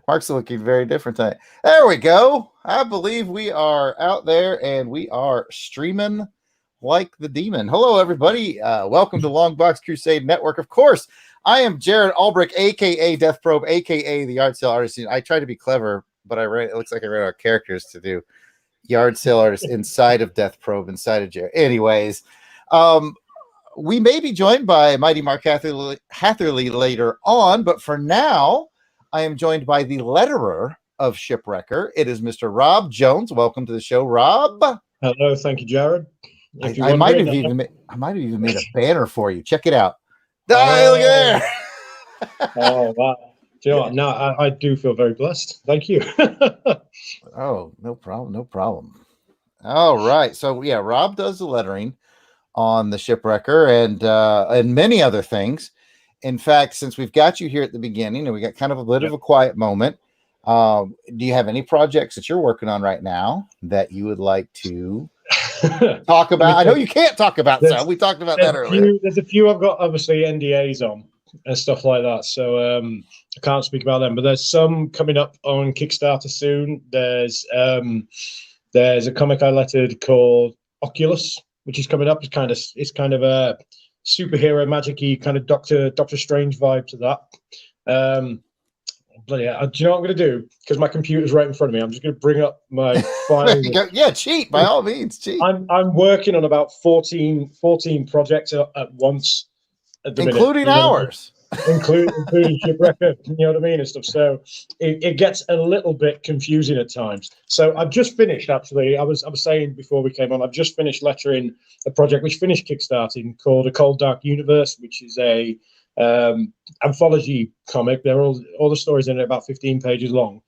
Mark's looking very different tonight. There we go. I believe we are out there and we are streaming like the demon. Hello, everybody. Welcome to Longbox Crusade Network. Of course, I am Jarrod Alberich, aka Death Probe, aka the Yard Sale Artist. I tried to be clever, but it looks like I ran out of characters to do Yard Sale Artist inside of Death Probe, inside of Jarrod. Anyways, we may be joined by mighty Mark Hatherley later on, but for now, I am joined by the letterer of Shipwrecker. It is Mr. Rob Jones. Welcome to the show, Rob. Hello, thank you, Jarrod. I might have even made a banner for you. Check it out. Oh, look at there. Oh, wow. Do you know what? No, I do feel very blessed. Thank you. Oh, no problem. No problem. All right. So yeah, Rob does the lettering on the Shipwrecker and many other things. In fact, since we've got you here at the beginning and we got kind of a bit of a quiet moment, do you have any projects that you're working on right now that you would like to talk about? I know you can't talk about some. We talked about that earlier. There's a few I've got obviously NDAs on and stuff like that, so I can't speak about them. But there's some coming up on Kickstarter soon. There's a comic I lettered called Oculus, which is coming up. It's kind of a superhero magic-y kind of Doctor Strange vibe to that. Bloody hell. Do you know what I'm going to do? Because my computer's right in front of me. I'm just going to bring up my file. Yeah, cheat by all means. Cheat. I'm working on about 14 projects at once at the including minute, ours. Including Shipwrecker, you know what I mean, and stuff. So it gets a little bit confusing at times. So I've just finished, actually. I was saying before we came on, I've just finished lettering a project which finished kickstarting called A Cold Dark Universe, which is a anthology comic. They're all the stories in it about 15 pages long.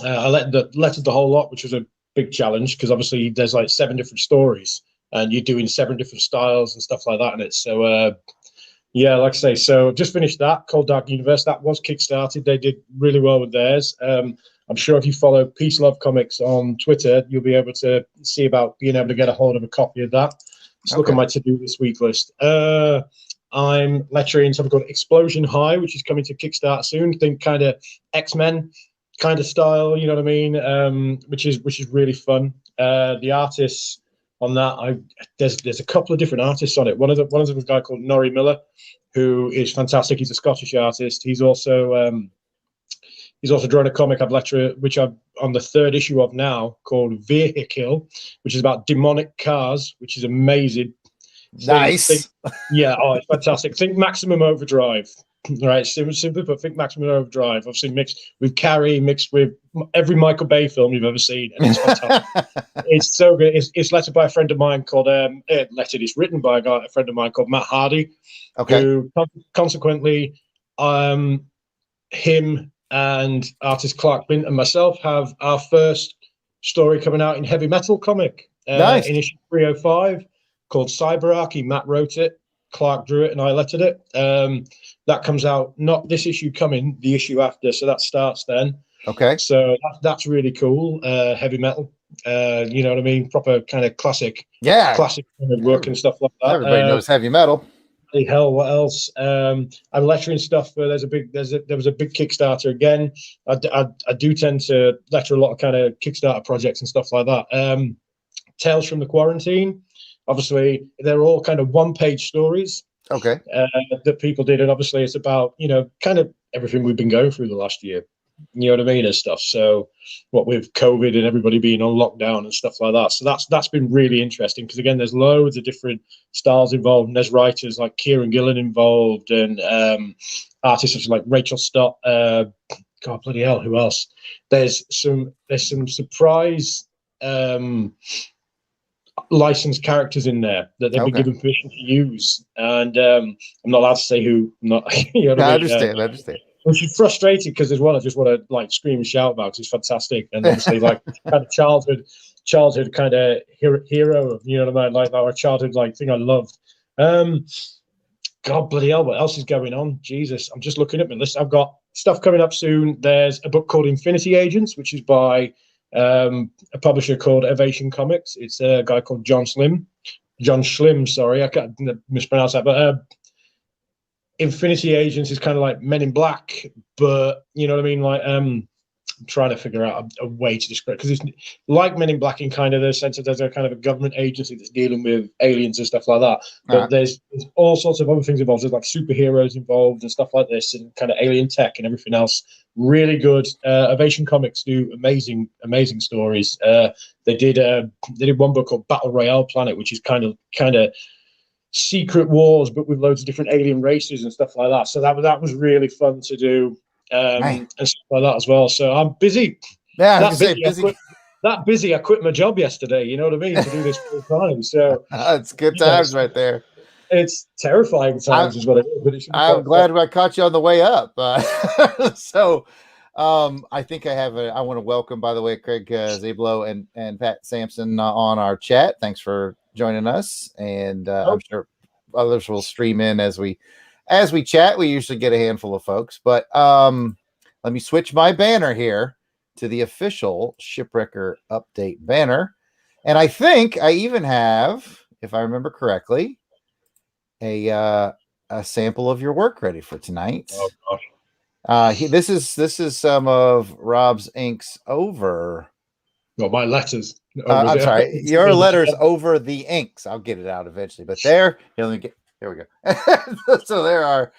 I lettered the whole lot, which was a big challenge because obviously there's like 7 different stories and you're doing 7 different styles and stuff like that in it. So yeah, like I say, so just finished that Cold Dark Universe. That was kickstarted. They did really well with theirs. I'm sure if you follow Peace Love Comics on Twitter, you'll be able to see about being able to get a hold of a copy of that. Just look at my to-do this week list. I'm lettering something called Explosion High, which is coming to Kickstarter soon. Think kind of X-Men kind of style, you know what I mean? Which is really fun. The artists on that, there's a couple of different artists on it. One of them is a guy called Norrie Miller, who is fantastic. He's a Scottish artist. He's also drawn a comic I've lettered, which I'm on the 3rd issue of now, called Vehicle, which is about demonic cars, which is amazing. Nice. Yeah, it's fantastic. Think Maximum Overdrive. Right, simply put, think Maximum Overdrive. Obviously mixed with Carrie, mixed with every Michael Bay film you've ever seen, and it's fantastic. It's so good. It's lettered by a friend of mine called it's written by a friend of mine called Matt Hardy. Okay. Who consequently, him and artist Clark Bint and myself have our first story coming out in Heavy Metal comic. Nice. In issue 305, called Cyberarchy. Matt wrote it, Clark drew it, and I lettered it. That comes out not this issue coming, the issue after, so that starts then. Okay. So that's really cool. Heavy metal, you know what I mean? Proper kind of classic. Yeah. Classic kind of work and stuff like that. Everybody knows heavy metal. Hell, what else? I'm lettering stuff. There was a big Kickstarter again. I do tend to letter a lot of kind of Kickstarter projects and stuff like that. Tales from the Quarantine. Obviously, they're all kind of 1-page stories. Okay. That people did, and obviously it's about, you know, kind of everything we've been going through the last year. You know what I mean, and stuff. So, what with COVID and everybody being on lockdown and stuff like that. So that's been really interesting because again, there's loads of different styles involved, and there's writers like Kieran Gillen involved, and artists such as like Rachel Stott. God bloody hell, who else? There's some surprise licensed characters in there that they've been given permission to use, and I'm not allowed to say who. I'm not. You know I understand. I understand. Which is frustrating because there's one I just want to like scream and shout about because it's fantastic, and obviously like kind of childhood kind of hero. You know what I mean? Like our childhood like thing I loved. God bloody hell, what else is going on? Jesus, I'm just looking at my list. I've got stuff coming up soon. There's a book called Infinity Agents, which is by a publisher called Ovation Comics. It's a guy called John Schlim. Sorry, I can't mispronounce that, but Infinity Agents is kind of like Men in Black, but you know what I mean? Like, I'm trying to figure out a way to describe, because it's like Men in Black in kind of the sense that there's a kind of a government agency that's dealing with aliens and stuff like that. But there's all sorts of other things involved. There's like superheroes involved and stuff like this, and kind of alien tech and everything else. Really good. Ovation Comics do amazing stories. They did one book called Battle Royale Planet, which is kind of secret wars, but with loads of different alien races and stuff like that. So that was really fun to do, and stuff like that as well. So I'm busy. Yeah, That busy. I quit my job yesterday. You know what I mean? To do this full time. So it's good times right there. It's terrifying times, is what it is. But it I'm glad I caught you on the way up. So I think I want to welcome, by the way, Craig Zablo and Pat Sampson on our chat. Thanks for joining us, and I'm sure others will stream in as we chat. We usually get a handful of folks, but let me switch my banner here to the official Shipwrecker update banner, and I think I even have, if I remember correctly, a sample of your work ready for tonight. Oh gosh. This is some of Rob's inks over. Well, my letters. I'm sorry, your letters over the inks. I'll get it out eventually, but there we go. So there are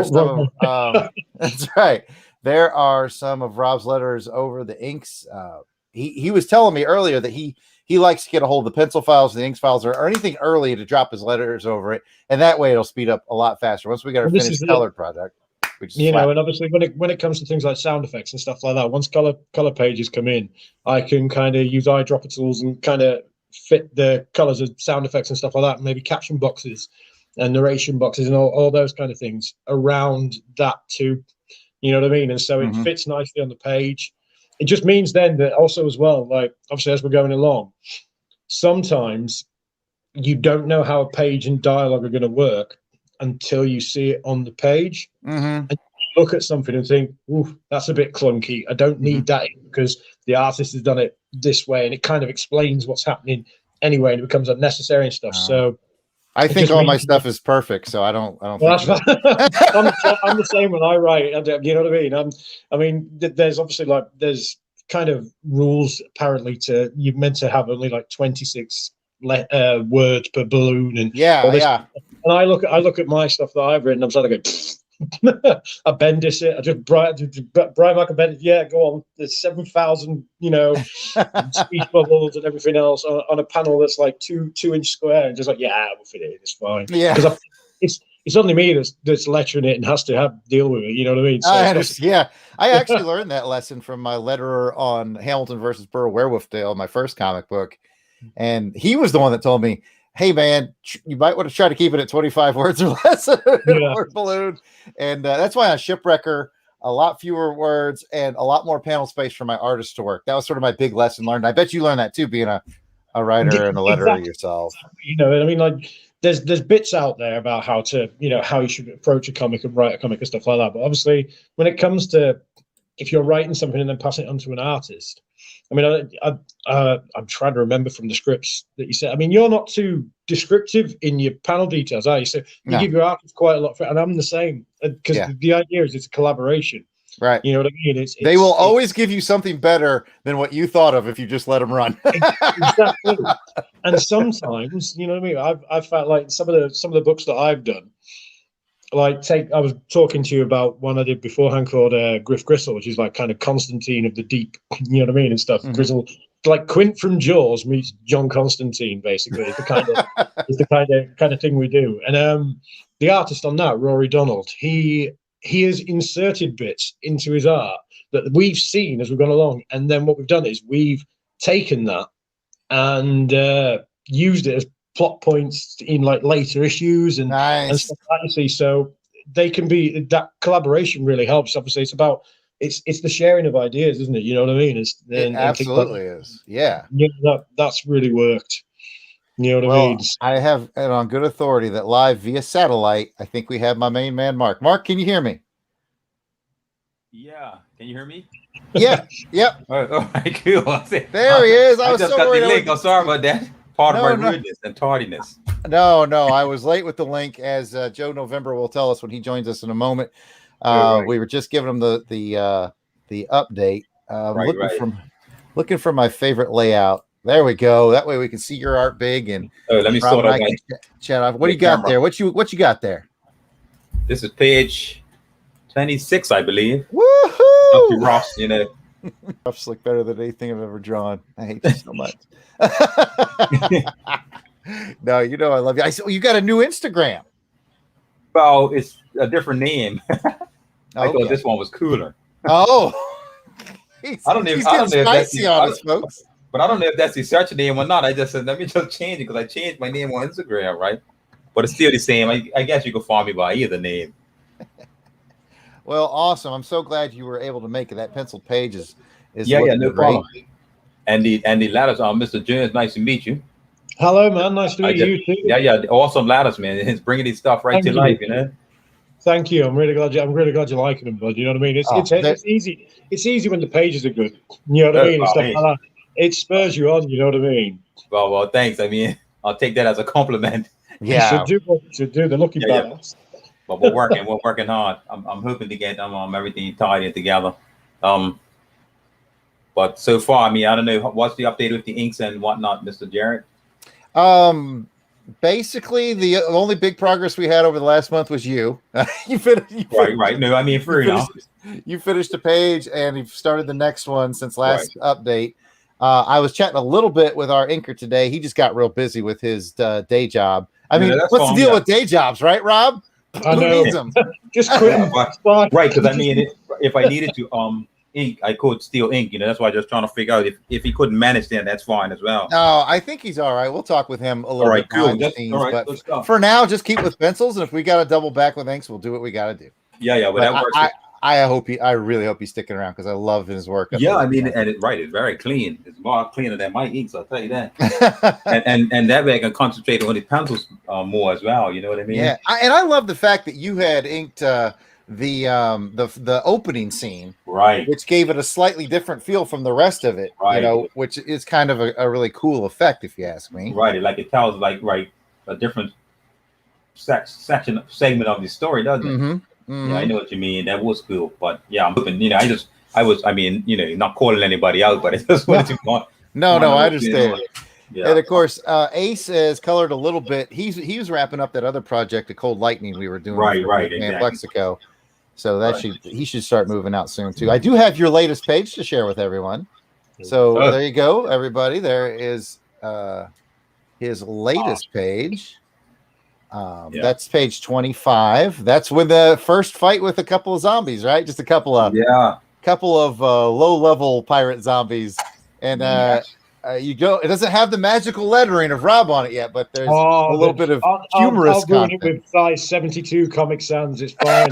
some of, that's right. There are some of Rob's letters over the inks. He was telling me earlier that he likes to get a hold of the pencil files, the inks files, or anything early to drop his letters over it, and that way it'll speed up a lot faster. Once we got our finished colored project, and obviously when it comes to things like sound effects and stuff like that, once color pages come in, I can kind of use eyedropper tools and kind of fit the colors of sound effects and stuff like that, and maybe caption boxes and narration boxes and all those kind of things around that too. You know what I mean? And so it fits nicely on the page. It just means then that also as well, like obviously as we're going along, sometimes you don't know how a page and dialogue are going to work until you see it on the page. And you look at something and think, ooh, that's a bit clunky. I don't need that because the artist has done it this way, and it kind of explains what's happening anyway, and it becomes unnecessary and stuff. So I think all my stuff is perfect, so I don't think I'm the same when I write. You know what I mean? There's obviously there's kind of rules apparently you're meant to have only like 26 words per balloon, and And I look at my stuff that I've written. I'm starting to go. I Bendis it. I just Brian Michael Bendis. Yeah, go on. There's 7,000, speech bubbles and everything else on a panel that's like 2-inch square, and just like, yeah, we'll fit it in. It's fine. Yeah, because it's only me that's lettering it and has to deal with it. You know what I mean? So I actually learned that lesson from my letterer on Hamilton versus Burr Werewolf Tale, my first comic book, and he was the one that told me, hey man, you might want to try to keep it at 25 words or less per balloon. And that's why on Shipwrecker, a lot fewer words and a lot more panel space for my artist to work. That was sort of my big lesson learned. I bet you learned that too, being a writer and a letterer yourself. I mean, like there's bits out there about how to, how you should approach a comic and write a comic and stuff like that. But obviously when it comes to, if you're writing something and then passing it on to an artist, I mean, I'm trying to remember from the scripts that you said. I mean, you're not too descriptive in your panel details, are you? So you give your artist quite a lot, and I'm the same, because the idea is it's a collaboration, right? You know what I mean? They will always give you something better than what you thought of if you just let them run. Exactly. And sometimes, you know what I mean? I've felt like some of the books that I've done. Like I was talking to you about one I did beforehand called Griff Gristle, which is like kind of Constantine of the Deep, you know what I mean, and stuff. Gristle, like Quint from Jaws meets John Constantine, basically. It's the kind of thing we do. And the artist on that, Rory Donald, he has inserted bits into his art that we've seen as we've gone along, and then what we've done is we've taken that and used it as plot points in like later issues and stuff like that, you see. So they can be, that collaboration really helps. Obviously it's about it's the sharing of ideas, isn't it? You know what I mean? It absolutely is. Yeah, that's really worked. You know what I mean? I have it on good authority that live via satellite, I think we have my main man Mark. Can you hear me? Yeah, can you hear me? Yeah. Yep. All right, cool. There he is. I was just so got worried. the link. I'm sorry about that. Part of my rudeness and tardiness. No, I was late with the link, as Joe November will tell us when he joins us in a moment. Right. We were just giving him the update. Right. Looking for my favorite layout. There we go. That way we can see your art big, and Let me Rob sort and of I like can chat off. What do the you got camera. there? What you got there? This is page 26, I believe. Woohoo! Ross, you know. Rough's look better than anything I've ever drawn. I hate you so much. No, you know I love you. I said, well, you got a new Instagram. Well, it's a different name. I Okay. thought this one was cooler. Oh, I don't know he's if getting that's spicy on us, folks. But I don't know if that's the search name or not. I just said, let me just change it because I changed my name on Instagram, right? But it's still the same. I guess you can find me by either name. Well, awesome. I'm so glad you were able to make it. That penciled page is no great. problem. And the ladders, Mr. Jones, nice to meet you. Hello, man. Nice to meet you too. Yeah, awesome ladders, man. It's bringing these stuff right to life, you know. Thank you. I'm really glad you're liking them, bud. You know what I mean? It's easy. It's easy when the pages are good. You know what I mean? And stuff like that. It spurs you on. You know what I mean? Well, thanks. I mean, I'll take that as a compliment. Yeah, you should do. They're looking badass. But we're working hard. I'm hoping to get everything tied together. But so far, I mean, I don't know what's the update with the inks and whatnot, Mr. Jarrod. Basically, the only big progress we had over the last month was you. You finished. Right. No, I mean, fair enough. You finished a page and you've started the next one since last update. I was chatting a little bit with our inker today. He just got real busy with his day job. I mean, what's the deal with day jobs, right, Rob? I know. Who needs them? Just quit. Right, because I mean, if I needed to ink, I could steal ink. You know, that's why I was just trying to figure out if he couldn't manage that, that's fine as well. No, I think he's all right. We'll talk with him a little bit. Cool. But for now, just keep with pencils, and if we got to double back with inks, we'll do what we got to do. Yeah. Well, that works. I really hope he's sticking around because I love his work. Yeah, I mean, it's very clean. It's more cleaner than my inks, I'll tell you that. and that way I can concentrate on the pencils more as well. You know what I mean? Yeah, and I love the fact that you had inked the opening scene, right, which gave it a slightly different feel from the rest of it. Right. You know, which is kind of a really cool effect, if you ask me. Right, it tells a different segment of the story, doesn't it? Mm-hmm. Yeah, I know what you mean. That was cool, but yeah, I'm hoping. You know, I mean, you know, not calling anybody out, but I just wanted to go on. No, I understand. Yeah. And of course, Ace has colored a little bit. He was wrapping up that other project, the Cold Lightning we were doing, right, in Plexico. So that he should start moving out soon too. I do have your latest page to share with everyone. So there you go, everybody. There is his latest page. That's page 25. That's with the first fight with a couple of zombies, right? Just a couple of low-level pirate zombies, and you go. It doesn't have the magical lettering of Rob on it yet, but there's a little bit of humorous content. It with size 72 Comic Sans. It's fine.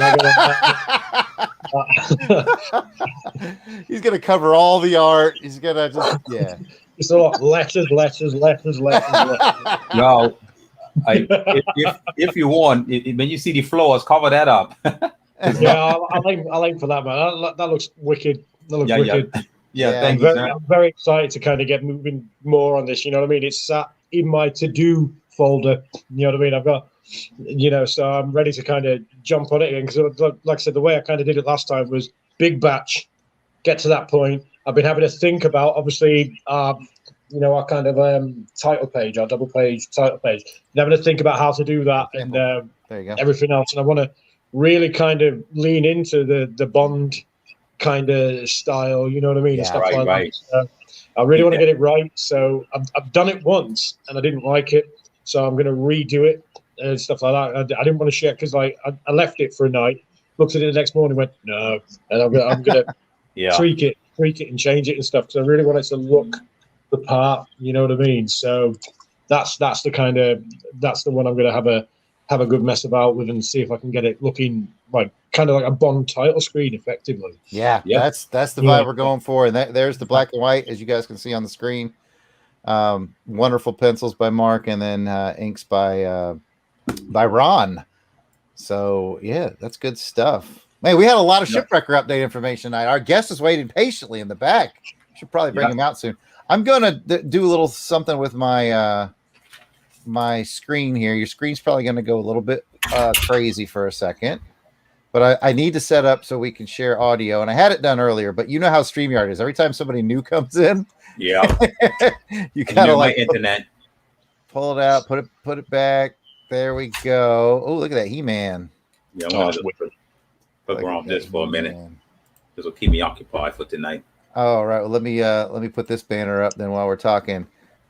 He's gonna cover all the art. He's gonna It's a lot letters. No. If you want, when you see the floors, cover that up. Yeah, I'll aim for that, man. That looks wicked. That looks wicked. Yeah, thank you, sir. I'm very excited to kind of get moving more on this. You know what I mean? It's sat in my to-do folder. You know what I mean? I've got, so I'm ready to kind of jump on it again. Because, like I said, the way I kind of did it last time was big batch, get to that point. I've been having to think about, obviously, our kind of title page, our double page title page. And having to think about how to do that and there you go. Everything else. And I want to really kind of lean into the Bond kind of style, you know what I mean? Yeah, Stuff right. That. So I really want to get it right. So I've done it once and I didn't like it. So I'm going to redo it and stuff like that. I didn't want to share because I left it for a night, looked at it the next morning, went, no. And I'm going to tweak it and change it and stuff. Because I really want it to look the part, you know what I mean? So that's the one I'm going to have a good mess about with and see if I can get it looking like kind of like a Bond title screen effectively. Yeah. That's the vibe we're going for. And there's the black and white, as you guys can see on the screen. Wonderful pencils by Mark, and then inks by Ron. So yeah, that's good stuff. Man, we had a lot of Shipwrecker update information tonight. Our guest is waiting patiently in the back. Should probably bring him out soon. I'm gonna do a little something with my my screen here. Your screen's probably going to go a little bit crazy for a second, but I need to set up so we can share audio. And I had it done earlier, but you know how StreamYard is. Every time somebody new comes in, Yeah. you kind of like internet. pull it out, put it back. There we go. Oh, look at that He-Man. Yeah, I'm gonna just put on this for a minute. This will keep me occupied for tonight. All right. Well, let me put this banner up then while we're talking.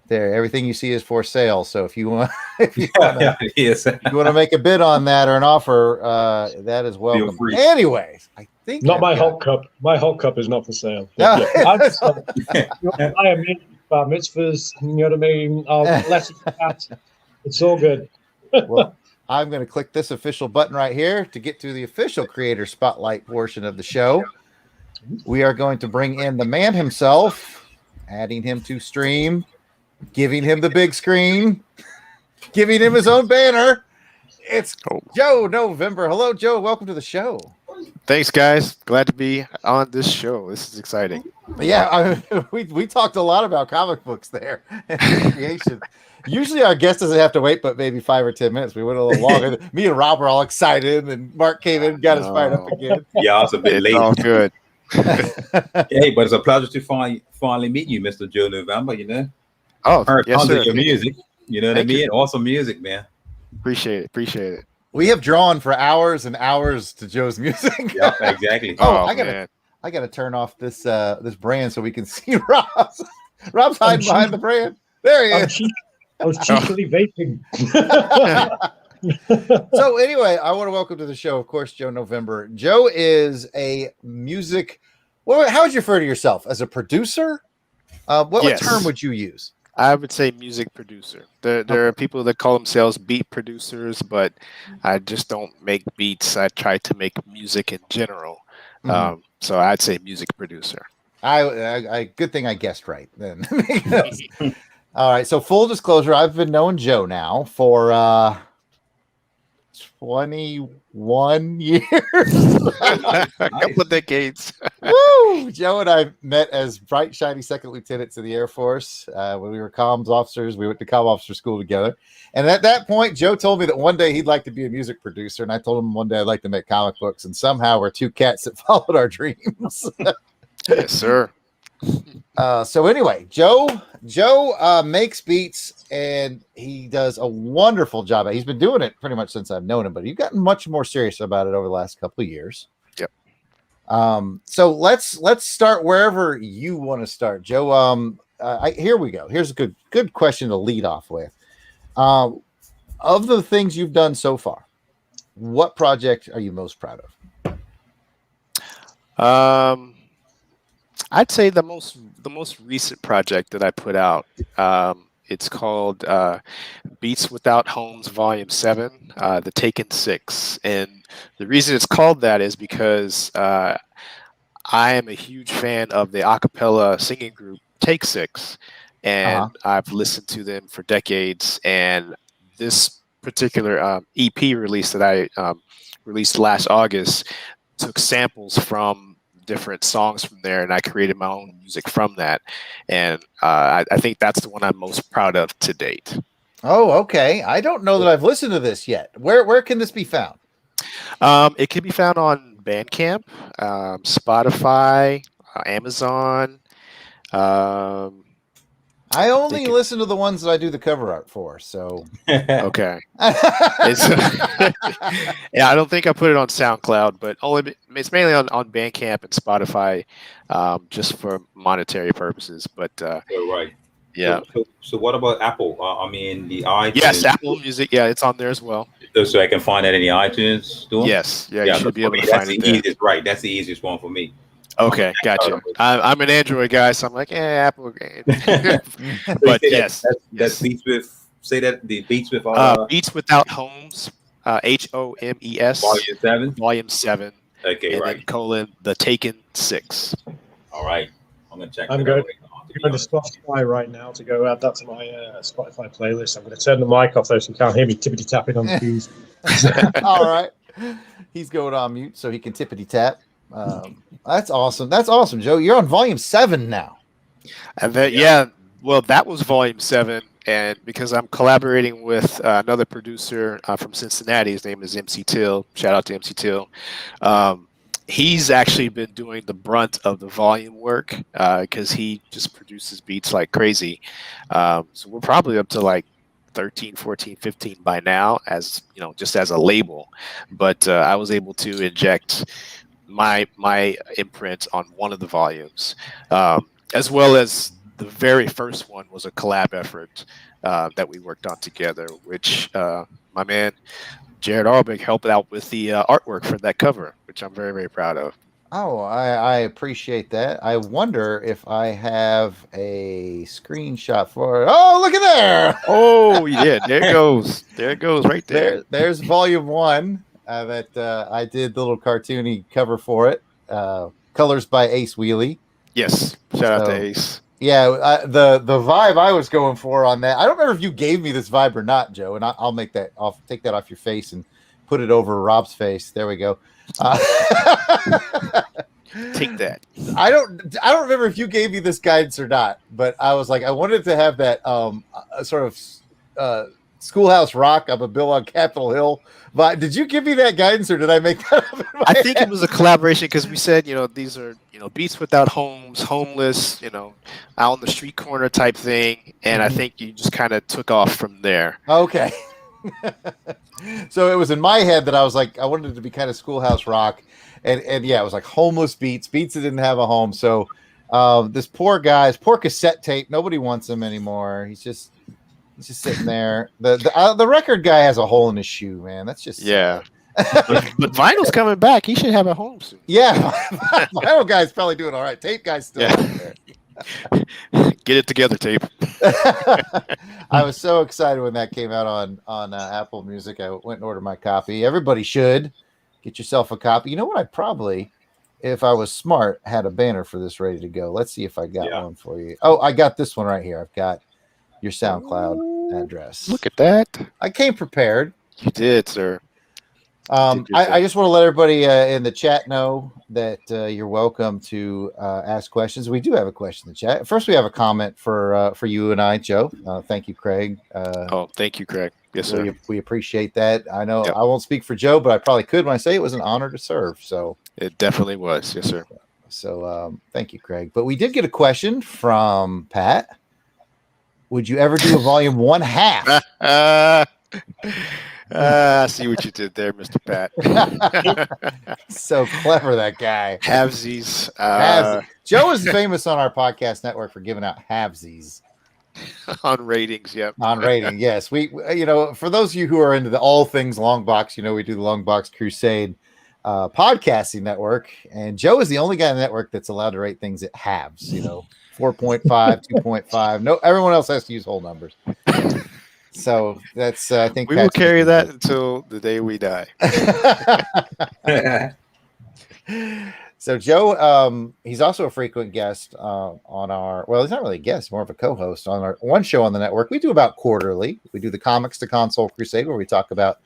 There, everything you see is for sale. So if you want, you want to make a bid on that or an offer, that is welcome. Anyways, I think not my Hulk cup. My Hulk cup is not for sale. No. Yeah, I am bar mitzvahs. You know what I mean? It's all good. Well, I'm going to click this official button right here to get to the official creator spotlight portion of the show. We are going to bring in the man himself, adding him to stream, giving him the big screen, giving him his own banner. It's Joe November. Hello, Joe. Welcome to the show. Thanks, guys. Glad to be on this show. This is exciting. Yeah, we talked a lot about comic books there and creation. Usually our guest doesn't have to wait but maybe 5 or 10 minutes. We went a little longer. Me and Rob were all excited, and Mark came in and got us fired up again. Yeah, I was a bit late. All good. Hey, but it's a pleasure to finally meet you, Mr. Joe November, you know. Oh, Heard yes, tons sir. of your music. You know what Thank I mean? you. Awesome music, man. Appreciate it. We have drawn for hours and hours to Joe's music. Yeah, exactly. I gotta turn off this this brand so we can see Rob. Rob's hiding behind the brand. There he is. I was cheekily vaping. So anyway, I want to welcome to the show, of course, Joe November. Joe is a music. Well, how would you refer to yourself? As a producer? What term would you use? I would say music producer. There are people that call themselves beat producers, but I just don't make beats. I try to make music in general. Mm-hmm. So I'd say music producer. I good thing I guessed right then. All right. So full disclosure, I've been knowing Joe now for 21 years. A couple of decades. Woo! Joe and I met as bright, shiny second lieutenants in the Air Force. When we were comms officers, we went to comm officer school together. And at that point, Joe told me that one day he'd like to be a music producer. And I told him one day I'd like to make comic books. And somehow we're two cats that followed our dreams. Yes, sir. So anyway, Joe makes beats and he does a wonderful job. He's been doing it pretty much since I've known him, but he's gotten much more serious about it over the last couple of years. Yep. So let's start wherever you want to start, Joe. Here we go. Here's a good question to lead off with. Of the things you've done so far, what project are you most proud of? I'd say the most recent project that I put out. It's called Beats Without Homes Volume 7, The Taken 6. And the reason it's called that is because I am a huge fan of the a cappella singing group Take 6. And I've listened to them for decades. And this particular EP release that I released last August took samples from different songs from there, and I created my own music from that. And I think that's the one I'm most proud of to date. Oh, okay. I don't know that I've listened to this yet. Where can this be found? It can be found on Bandcamp, Spotify, Amazon. I only listen to the ones that I do the cover art for. So okay. Yeah, I don't think I put it on SoundCloud, but it's mainly on Bandcamp and Spotify, just for monetary purposes. But right. Yeah. So what about Apple? I mean, the iTunes. Yes, Apple Music. Yeah, it's on there as well. So I can find that in the iTunes store. Yes. Yeah, you should be able to find it there. Easiest, right. That's the easiest one for me. Okay, gotcha. I'm an Android guy, so I'm like, Apple. But yes, that's Beats with. Say that the Beats with. Beats Without Homes, HOMES. Volume 7. Okay, and right. then colon The Taken 6. All right, I'm gonna check. I'm going to Spotify right now to go add that to my Spotify playlist. I'm going to turn the mic off though, so you can't hear me tippity tapping on the keys. All right, he's going on mute so he can tippity tap. That's awesome. That's awesome, Joe. You're on volume 7 now. And then, well, that was volume 7. and because I'm collaborating with another producer from Cincinnati, his name is MC Till. Shout out to MC Till. He's actually been doing the brunt of the volume work because he just produces beats like crazy. So we're probably up to like 13, 14, 15 by now, as you know, just as a label. But I was able to inject my imprint on one of the volumes, as well as the very first one was a collab effort that we worked on together, which my man Jarrod Alberich helped out with the artwork for that cover, which I'm very, very proud of. Oh, I appreciate that. I wonder if I have a screenshot for it. Oh, look at there. Oh, yeah, there it goes. There it goes right there. There's volume 1 that I did the little cartoony cover for it. Colors by Ace Wheelie. Yes, shout out to Ace. Yeah, the vibe I was going for on that. I don't remember if you gave me this vibe or not, Joe. And I'll make that off. Take that off your face and put it over Rob's face. There we go. Take that. I don't remember if you gave me this guidance or not, but I was like, I wanted to have that sort of Schoolhouse Rock. I'm a Bill on Capitol Hill. But did you give me that guidance, or did I make that up? I think it was a collaboration because we said, these are, beats without homes, homeless, out on the street corner type thing. And I think you just kind of took off from there. Okay. So it was in my head that I was like, I wanted it to be kind of Schoolhouse Rock. And yeah, it was like homeless beats that didn't have a home. So this poor guy's poor cassette tape, nobody wants him anymore. He's just sitting there. The record guy has a hole in his shoe, man. That's just yeah. But vinyl's coming back. He should have a home soon. Yeah, vinyl guy's probably doing all right. Tape guy's still out there. Get it together, tape. I was so excited when that came out on Apple Music. I went and ordered my copy. Everybody should get yourself a copy. You know what? I probably, if I was smart, had a banner for this ready to go. Let's see if I got one for you. Oh, I got this one right here. I've got your SoundCloud address. Look at that. I came prepared. You did, sir. I just want to let everybody in the chat know that you're welcome to ask questions. We do have a question in the chat. First, we have a comment for you and I, Joe. Thank you, Craig. Thank you, Craig. Yes, sir. We appreciate that. I know I won't speak for Joe, but I probably could when I say it was an honor to serve. So it definitely was. Yes, sir. So thank you, Craig. But we did get a question from Pat. Would you ever do a volume 1/2? I see what you did there, Mr. Pat. So clever, that guy. Halvesies. Joe is famous on our podcast network for giving out halvesies. On ratings, yep. On rating, yes. We for those of you who are into all things Longbox, we do the Longbox Crusade podcasting network, and Joe is the only guy in the network that's allowed to rate things at halves. 4.5, 2.5. No, everyone else has to use whole numbers. So that's I think we will carry that until the day we die. So Joe, he's also a frequent guest on our. Well, he's not really a guest, more of a co-host on our one show on the network. We do about quarterly. We do the Comics to Console Crusade, where we talk about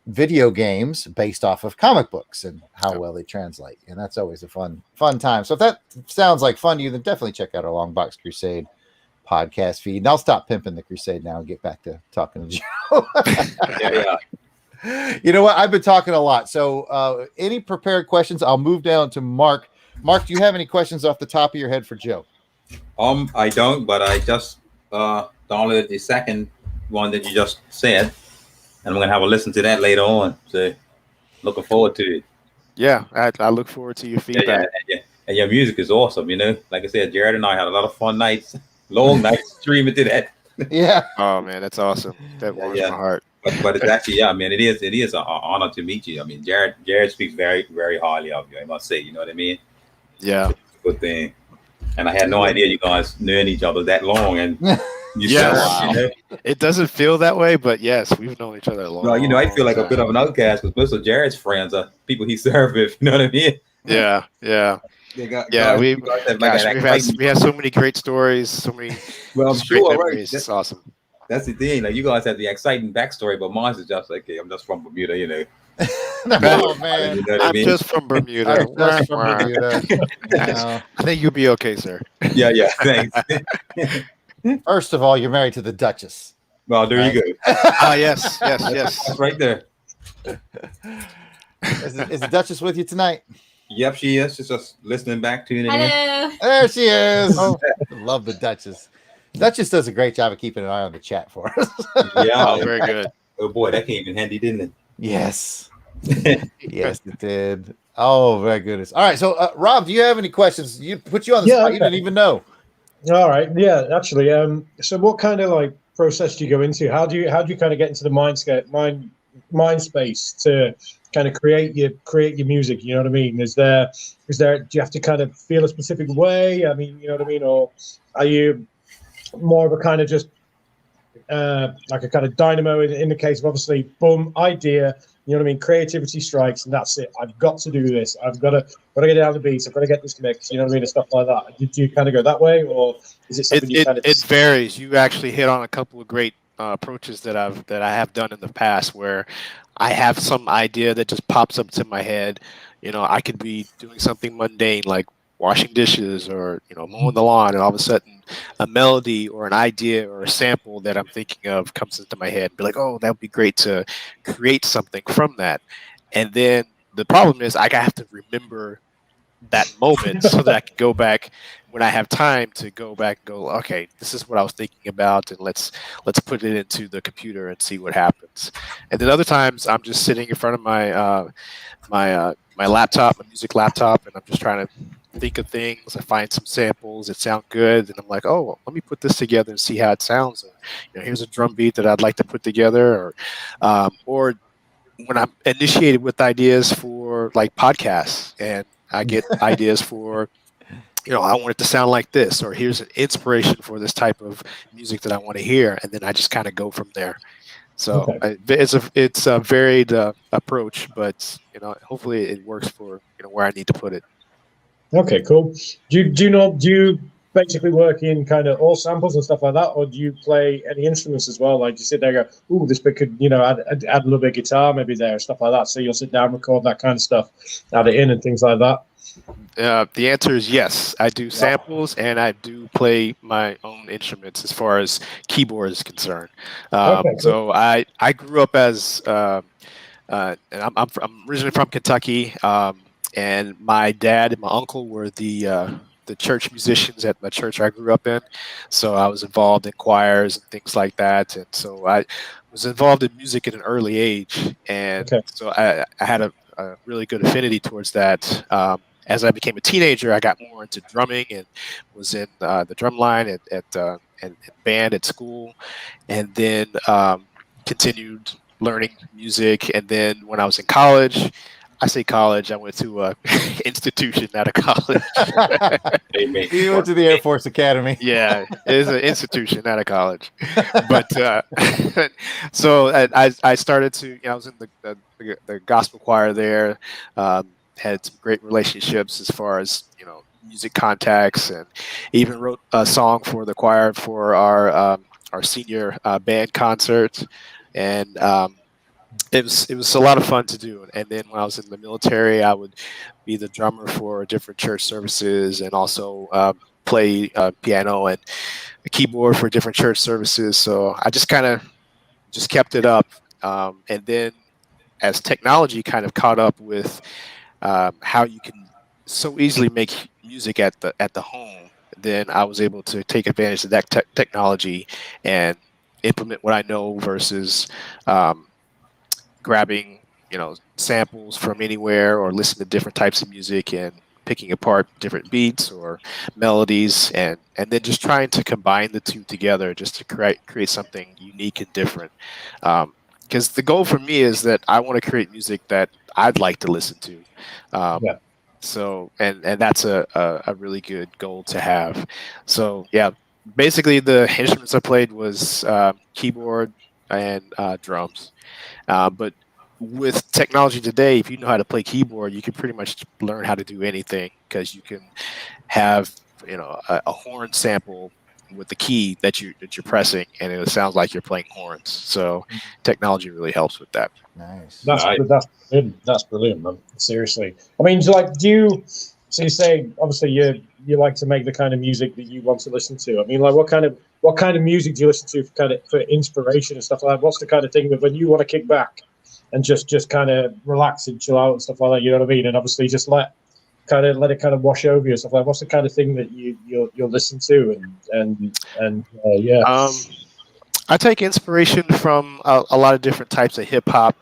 video games based off of comic books and how well they translate, and that's always a fun time. So if that sounds like fun to you, then definitely check out our Longbox Crusade podcast feed. And I'll stop pimping the Crusade now and get back to talking to Joe. You know what? I've been talking a lot. So any prepared questions? I'll move down to Mark. Mark, do you have any questions off the top of your head for Joe? I don't, but I just downloaded the second one that you just said, and I'm gonna have a listen to that later on. So looking forward to it. Yeah, I look forward to your feedback. And your music is awesome. Like I said, Jarrod and I had a lot of fun nights, long nights streaming to that. Yeah. Oh man, that's awesome. That warms my heart. But it's actually, it is an honor to meet you. I mean, Jarrod speaks very, very highly of you, I must say. You know what I mean? Yeah. Good thing. And I had no idea you guys knew each other that long. And it doesn't feel that way, but yes, we've known each other a long. Well, I feel like a bit of an outcast because most of Jarrod's friends are people he served with. You know what I mean? Yeah. We have so many great stories, so many. Well, I'm sure, right? It's awesome. That's the thing. Like you guys have the exciting backstory, but mine is just like, hey, I'm just from Bermuda, No, man. I'm just from Bermuda. No. I think you'll be okay, sir. Yeah. Thanks. First of all, you're married to the Duchess. Well, there you go. Yes. That's right there. Is the Duchess with you tonight? Yep, she is. She's just listening back to you. Hello. There she is. Oh, love the Duchess. Duchess does a great job of keeping an eye on the chat for us. Yeah. Oh, very good. Oh boy, that came in handy, didn't Yes. Yes, it did. Oh, very goodness. All right. So, Rob, do you have any questions? You put you on the spot. You didn't even know. All right. Yeah, actually. So what kind of like process do you go into? How do you kind of get into the mind space to kind of create your music? You know what I mean? Is there do you have to kind of feel a specific way? I mean, you know what I mean? Or are you more of a kind of just like a kind of dynamo in the case of obviously boom, idea, you know what I mean, creativity strikes and that's it, I've got to do this, I've got to get down the beats, I've got to get this mix, you know what I mean, and stuff like that? Do you kind of go that way, or is it something it varies? You actually hit on a couple of great approaches that I have done in the past, where I have some idea that just pops up to my head. You know, I could be doing something mundane like washing dishes or, you know, mowing the lawn, and all of a sudden a melody or an idea or a sample that I'm thinking of comes into my head and be like, oh, that would be great to create something from that. And then the problem is I have to remember that moment so that I can go back when I have time to go back and go, okay, this is what I was thinking about, and let's put it into the computer and see what happens. And then other times I'm just sitting in front of my my laptop, my music laptop, and I'm just trying to think of things. I find some samples that sound good, and I'm like, oh, well, let me put this together and see how it sounds. Or, you know, here's a drum beat that I'd like to put together, or when I'm initiated with ideas for like podcasts, and I get ideas for, you know, I want it to sound like this, or here's an inspiration for this type of music that I want to hear, and then I just kind of go from there. So Okay. it's a varied approach, but you know, hopefully it works for, you know, where I need to put it. Okay, cool. Do you basically work in kind of all samples and stuff like that, or do you play any instruments as well? Like, you sit there and go, ooh, this bit could, you know, add a little bit of guitar maybe there, stuff like that. So you'll sit down, record that kind of stuff, add it in and things like that. The answer is yes. I do samples and I do play my own instruments as far as keyboard is concerned. Okay, cool. So I grew up as and I'm originally from Kentucky, and my dad and my uncle were the church musicians at the church I grew up in. So I was involved in choirs and things like that, and so I was involved in music at an early age, and so I had a really good affinity towards that. As I became a teenager, I got more into drumming and was in the drum line at band at school, and then continued learning music. And then when I was in college, I say college, I went to an institution, not a college. You went to the Air Force Academy. Yeah, it is an institution, not a college. But so I started to, you know, I was in the gospel choir there. Had some great relationships as far as, you know, music contacts, and even wrote a song for the choir for our senior band concert, and it was a lot of fun to do. And then when I was in the military, I would be the drummer for different church services, and also play piano and a keyboard for different church services. So I just kind of just kept it up, and then as technology kind of caught up with how you can so easily make music at the home, then I was able to take advantage of that technology and implement what I know versus grabbing, you know, samples from anywhere, or listen to different types of music and picking apart different beats or melodies, and then just trying to combine the two together just to create something unique and different. Because the goal for me is that I want to create music that I'd like to listen to. So, and that's a really good goal to have. So yeah, basically the instruments I played was keyboard and drums. But with technology today, if you know how to play keyboard, you can pretty much learn how to do anything, because you can have, you know, a horn sample with the key that you're pressing, and it sounds like you're playing horns. So technology really helps with that. Nice. That's brilliant. That's brilliant, man. Seriously. I mean, like, So you're saying obviously you like to make the kind of music that you want to listen to. I mean, like what kind of music do you listen to for inspiration and stuff like that? What's the kind of thing that when you want to kick back and just kind of relax and chill out and stuff like that? You know what I mean? And obviously just let it kind of wash over you and stuff like that. What's the kind of thing that you'll listen to and yeah. I take inspiration from a lot of different types of hip hop,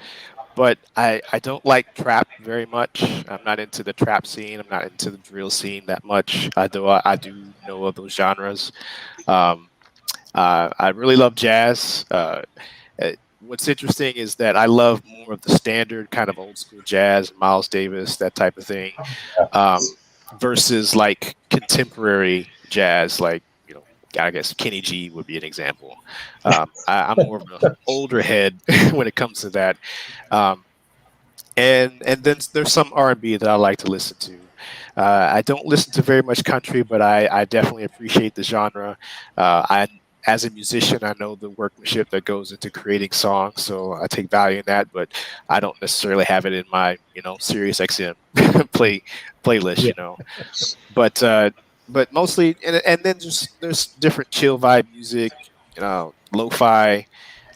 but I don't like trap very much. I'm not into the trap scene. I'm not into the drill scene that much. Though I do know of those genres. I really love jazz. What's interesting is that I love more of the standard kind of old school jazz, Miles Davis, that type of thing, versus like contemporary jazz, like, you know, I guess Kenny G would be an example. I'm more of an older head when it comes to that. And then there's some R&B that I like to listen to. I don't listen to very much country, but I definitely appreciate the genre. As a musician, I know the workmanship that goes into creating songs, so I take value in that. But I don't necessarily have it in my, you know, Sirius XM playlist, you know. But mostly, and then just there's different chill vibe music, you know, lo-fi.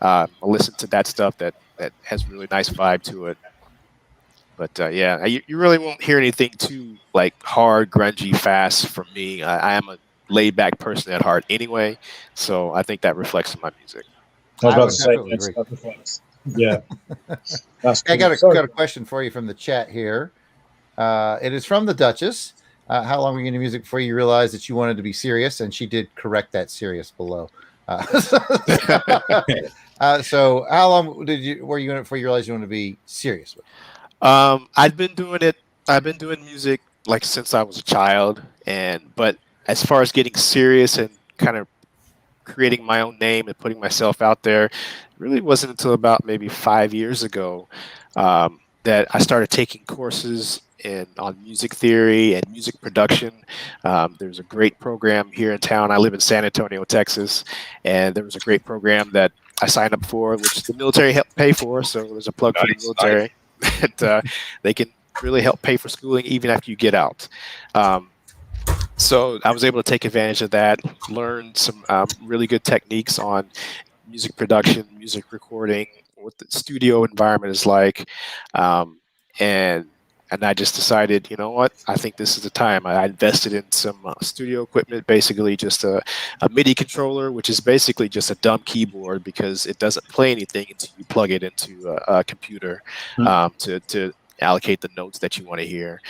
I listen to that stuff that has really nice vibe to it. But yeah, you really won't hear anything too like hard, grungy, fast from me. I am a laid back person at heart anyway, so I think that reflects in my music. I was I about would to say definitely agree. that reflects. Yeah. That's I cool. got a question for you from the chat here. It is from the Duchess. How long were you into music before you realized that you wanted to be serious? And she did correct that serious below. So how long were you in it before you realized you wanted to be serious with? I've been doing music like since I was a child, but as far as getting serious and kind of creating my own name and putting myself out there, it really wasn't until about maybe 5 years ago that I started taking courses on music theory and music production. There's a great program here in town. I live in San Antonio, Texas, and there was a great program that I signed up for, which the military helped pay for. So there's a plug for the military. That they can really help pay for schooling even after you get out. So I was able to take advantage of that, learn some really good techniques on music production, music recording, what the studio environment is like, and I just decided, you know what, I think this is the time. I invested in some studio equipment, basically just a MIDI controller, which is basically just a dumb keyboard because it doesn't play anything until you plug it into a computer to allocate the notes that you want to hear.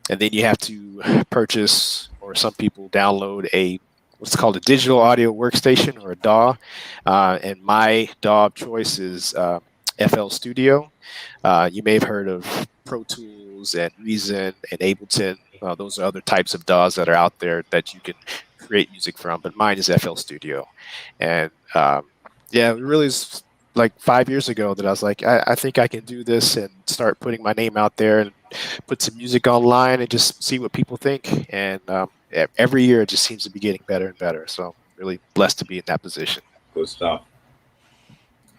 And then you have to purchase, or some people download what's called a digital audio workstation, or a DAW. And my DAW of choice is FL Studio. You may have heard of Pro Tools and Reason and Ableton. Those are other types of DAWs that are out there that you can create music from, but mine is FL Studio. And yeah, it really is like 5 years ago that I was like, I think I can do this and start putting my name out there and put some music online and just see what people think. And every year it just seems to be getting better and better. So really blessed to be in that position. Good stuff.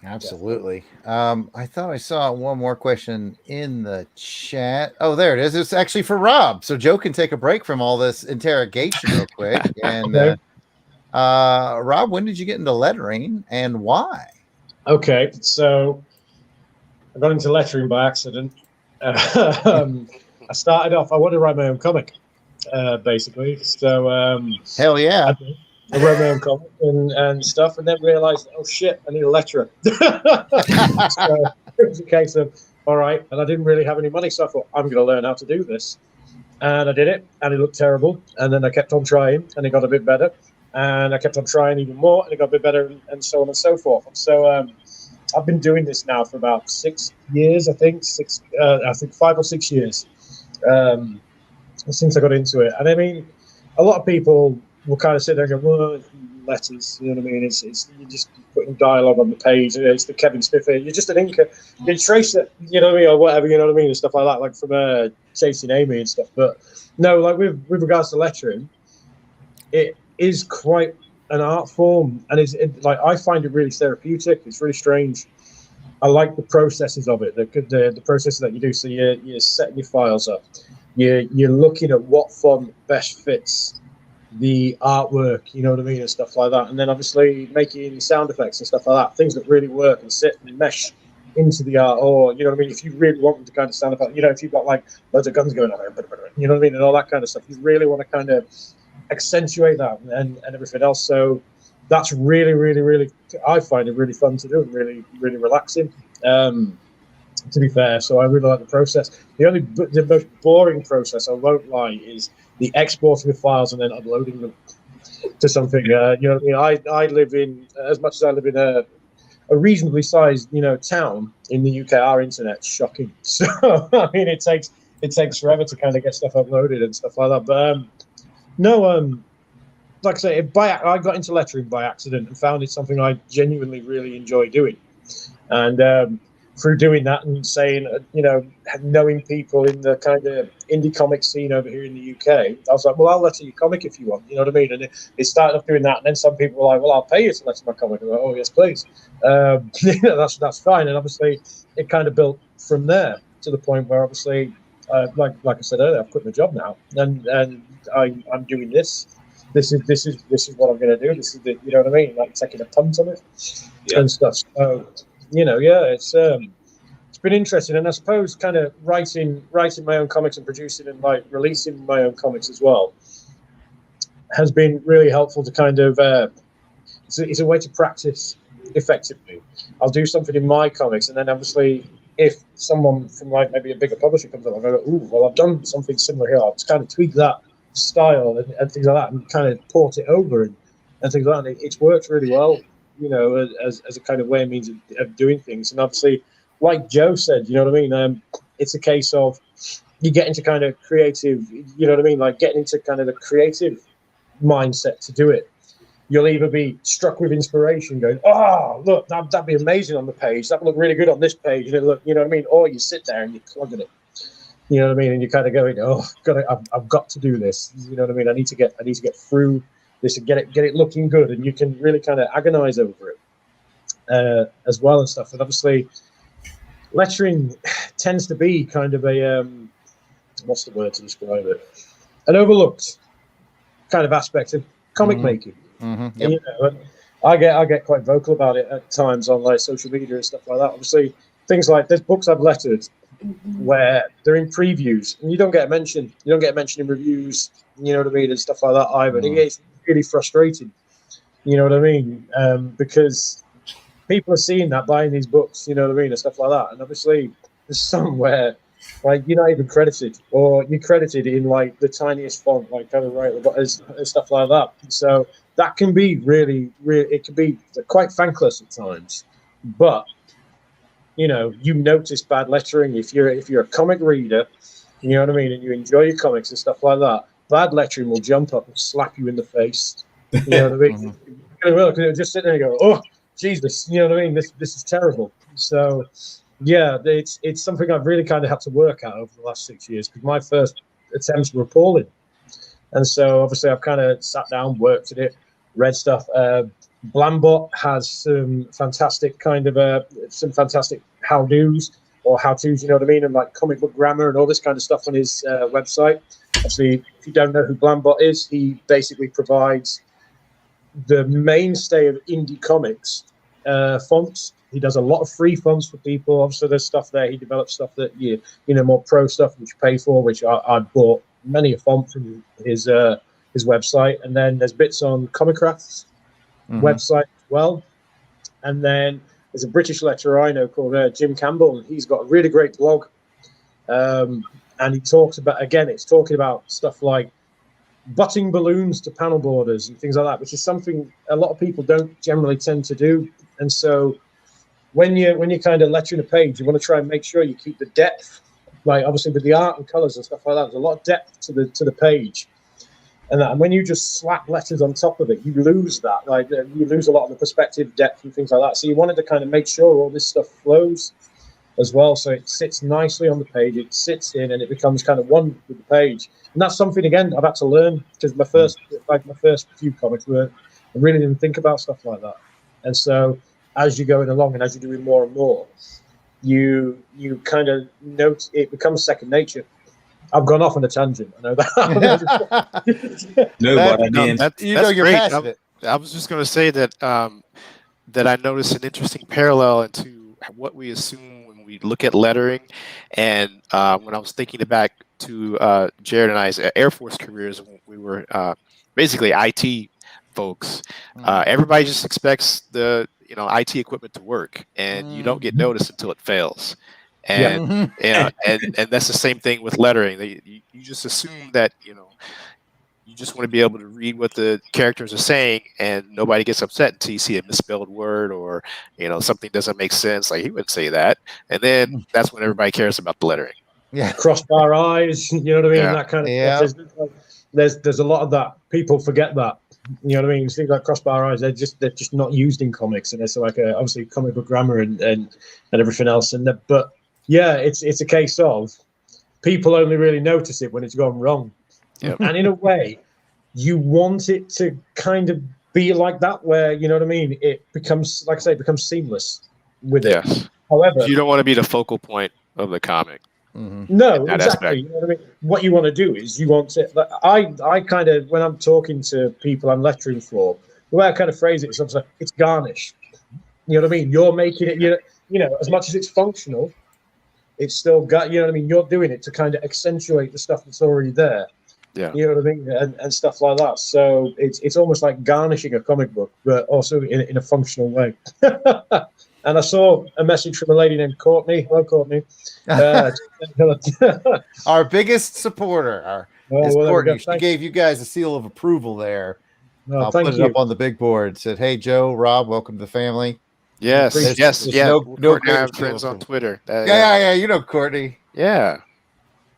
Absolutely. I thought I saw one more question in the chat. Oh, there it is. It's actually for Rob. So Joe can take a break from all this interrogation real quick. And Rob, when did you get into lettering and why? Okay, so I got into lettering by accident. I started off, I wanted to write my own comic, basically. So hell yeah. I wrote my own comic and stuff, and then realized, oh shit, I need a letterer. So it was a case of, all right, and I didn't really have any money, so I thought, I'm going to learn how to do this. And I did it, and it looked terrible. And then I kept on trying, and it got a bit better. And I kept on trying even more, and it got a bit better, and so on and so forth. And so I've been doing this now for about 6 years, I think 5 or 6 years since I got into it. And I mean, a lot of people will kind of sit there and go, well, letters, you know what I mean? It's you're just putting dialogue on the page. It's the Kevin Smith. You're just an inker. You trace it, you know what I mean, or whatever, you know what I mean, and stuff like that, like from Chasing Amy and stuff. But no, like with regards to lettering, it is quite an art form, and like I find it really therapeutic. It's really strange. I like the processes of it, the processes that you do. So you're setting your files up, you're looking at what font best fits the artwork, you know what I mean, and stuff like that. And then obviously making sound effects and stuff like that, things that really work and sit and mesh into the art. Or, you know what I mean, if you really want them to kind of sound effect, you know, if you've got like loads of guns going on, you know what I mean, and all that kind of stuff, you really want to kind of accentuate that and everything else. So that's really, I find it really fun to do and really relaxing, to be fair. So I really like the process. The most boring process, I won't lie, is the exporting of files and then uploading them to something. You know what I mean? I live in, as much as I live in a reasonably sized, you know, town in the UK, our internet's shocking. So I mean, it takes forever to kind of get stuff uploaded and stuff like that. But like I say, I got into lettering by accident and found it something I genuinely really enjoy doing. And through doing that and saying, you know, knowing people in the kind of indie comic scene over here in the UK, I was like, well, I'll letter your comic if you want, you know what I mean? And it started off doing that, and then some people were like, well, I'll pay you to letter my comic. I'm like, oh, yes, please. You know, that's fine. And obviously, it kind of built from there to the point where obviously, like I said earlier, I've quit my job now, and I'm doing this. This is what I'm going to do. This is the, you know what I mean? Like taking a punt on it and stuff. So, you know, yeah, it's been interesting, and I suppose kind of writing my own comics and producing and like releasing my own comics as well has been really helpful to kind of it's a way to practice effectively. I'll do something in my comics, and then obviously if someone from like maybe a bigger publisher comes up, I go, ooh, well, I've done something similar here. I'll just kind of tweak that style and things like that, and kind of port it over and things like that. And it's worked really well, you know, as a kind of way and means of doing things. And obviously, like Joe said, you know what I mean? It's a case of you get into kind of creative, you know what I mean? Like getting into kind of the creative mindset to do it. You'll either be struck with inspiration going, oh, look, that'd be amazing on the page. That would look really good on this page. And it look, you know what I mean? Or you sit there and you plug at it. You know what I mean? And you're kind of going, oh, I've got to do this. You know what I mean? I need to get through this and get it looking good. And you can really kind of agonize over it as well and stuff. And obviously, lettering tends to be kind of a what's the word to describe it? An overlooked kind of aspect of comic making. Mm-hmm. Yep. And, you know, I get quite vocal about it at times on like social media and stuff like that. Obviously, things like there's books I've lettered where they're in previews and you don't get mentioned. You don't get mentioned in reviews. You know what I mean, and stuff like that either. And it's really frustrating. You know what I mean? Because people are seeing that, buying these books, you know what I mean, and stuff like that. And obviously, there's some where, like, you're not even credited, or you're credited in, like, the tiniest font, like, kind of right at the bottom, and stuff like that. So that can be really, it can be quite thankless at times. But, you know, you notice bad lettering. If you're a comic reader, you know what I mean, and you enjoy your comics and stuff like that, bad lettering will jump up and slap you in the face. You know what I mean? It'll just sit there and go, oh, Jesus, you know what I mean? This is terrible. So, yeah, it's something I've really kind of had to work at over the last 6 years, because my first attempts were appalling. And so, obviously, I've kind of sat down, worked at it, read stuff. Blambot has some fantastic kind of some fantastic how-dos or how-tos, you know what I mean, and like comic book grammar and all this kind of stuff on his website. Obviously, if you don't know who Blambot is, he basically provides the mainstay of indie comics fonts. He does a lot of free fonts for people. Obviously, there's stuff there. He develops stuff that you know, more pro stuff, which you pay for, which I bought many a font from his website. And then there's bits on Comicraft's website as well. And then there's a British letterer I know called Jim Campbell, and he's got a really great blog. And he talks about, again, it's talking about stuff like butting balloons to panel borders and things like that, which is something a lot of people don't generally tend to do. And so when you're kind of lettering a page, you want to try and make sure you keep the depth, like obviously with the art and colors and stuff like that, there's a lot of depth to the page. And when you just slap letters on top of it, you lose that. Like you lose a lot of the perspective, depth, and things like that. So you wanted to kind of make sure all this stuff flows as well, so it sits nicely on the page. It sits in, and it becomes kind of one with the page. And that's something, again, I've had to learn, because my first few comics I really didn't think about stuff like that. And so as you're going along and as you're doing more and more, you kind of note it becomes second nature. I've gone off on a tangent. I know that. No, but I No, mean, that's you're great. passionate. I was just going to say that that I noticed an interesting parallel into what we assume when we look at lettering, and when I was thinking back to Jarrod and I's Air Force careers, when we were basically IT folks. Everybody just expects the IT equipment to work, and you don't get noticed until it fails. And and that's the same thing with lettering. You just assume that you just want to be able to read what the characters are saying, and nobody gets upset until you see a misspelled word or something doesn't make sense. Like, he wouldn't say that, and then that's when everybody cares about the lettering. Yeah, Crossbar eyes, you know what I mean? Yeah. That kind of stuff. There's a lot of that. People forget that. You know what I mean? Things like crossbar eyes, they're just not used in comics, and it's like obviously comic book grammar and everything else. But yeah, it's a case of people only really notice it when it's gone wrong. Yep. And in a way, you want it to kind of be like that, where you know what I mean. It becomes, like I say, it becomes seamless with it. Yes. However, You don't want to be the focal point of the comic. No, that exactly. aspect. You know what I mean? What you want to do is you want to. Like, I kind of, when I'm talking to people I'm lettering for, the way I kind of phrase it is something like, it's garnish. You know what I mean? You're making it. You know, as much as it's functional, it's still got. You know what I mean? You're doing it to kind of accentuate the stuff that's already there. Yeah. You know what I mean? And stuff like that. So it's almost like garnishing a comic book, but also in a functional way. And I saw a message from a lady named Courtney. Hello, Courtney. Our biggest supporter is Courtney. She gave you guys a seal of approval there. I'll put it up on the big board. Said, "Hey, Joe, Rob, welcome to the family." Yes, yes, yeah. No Courtney, I have friends on Twitter. Yeah. You know Courtney. Yeah.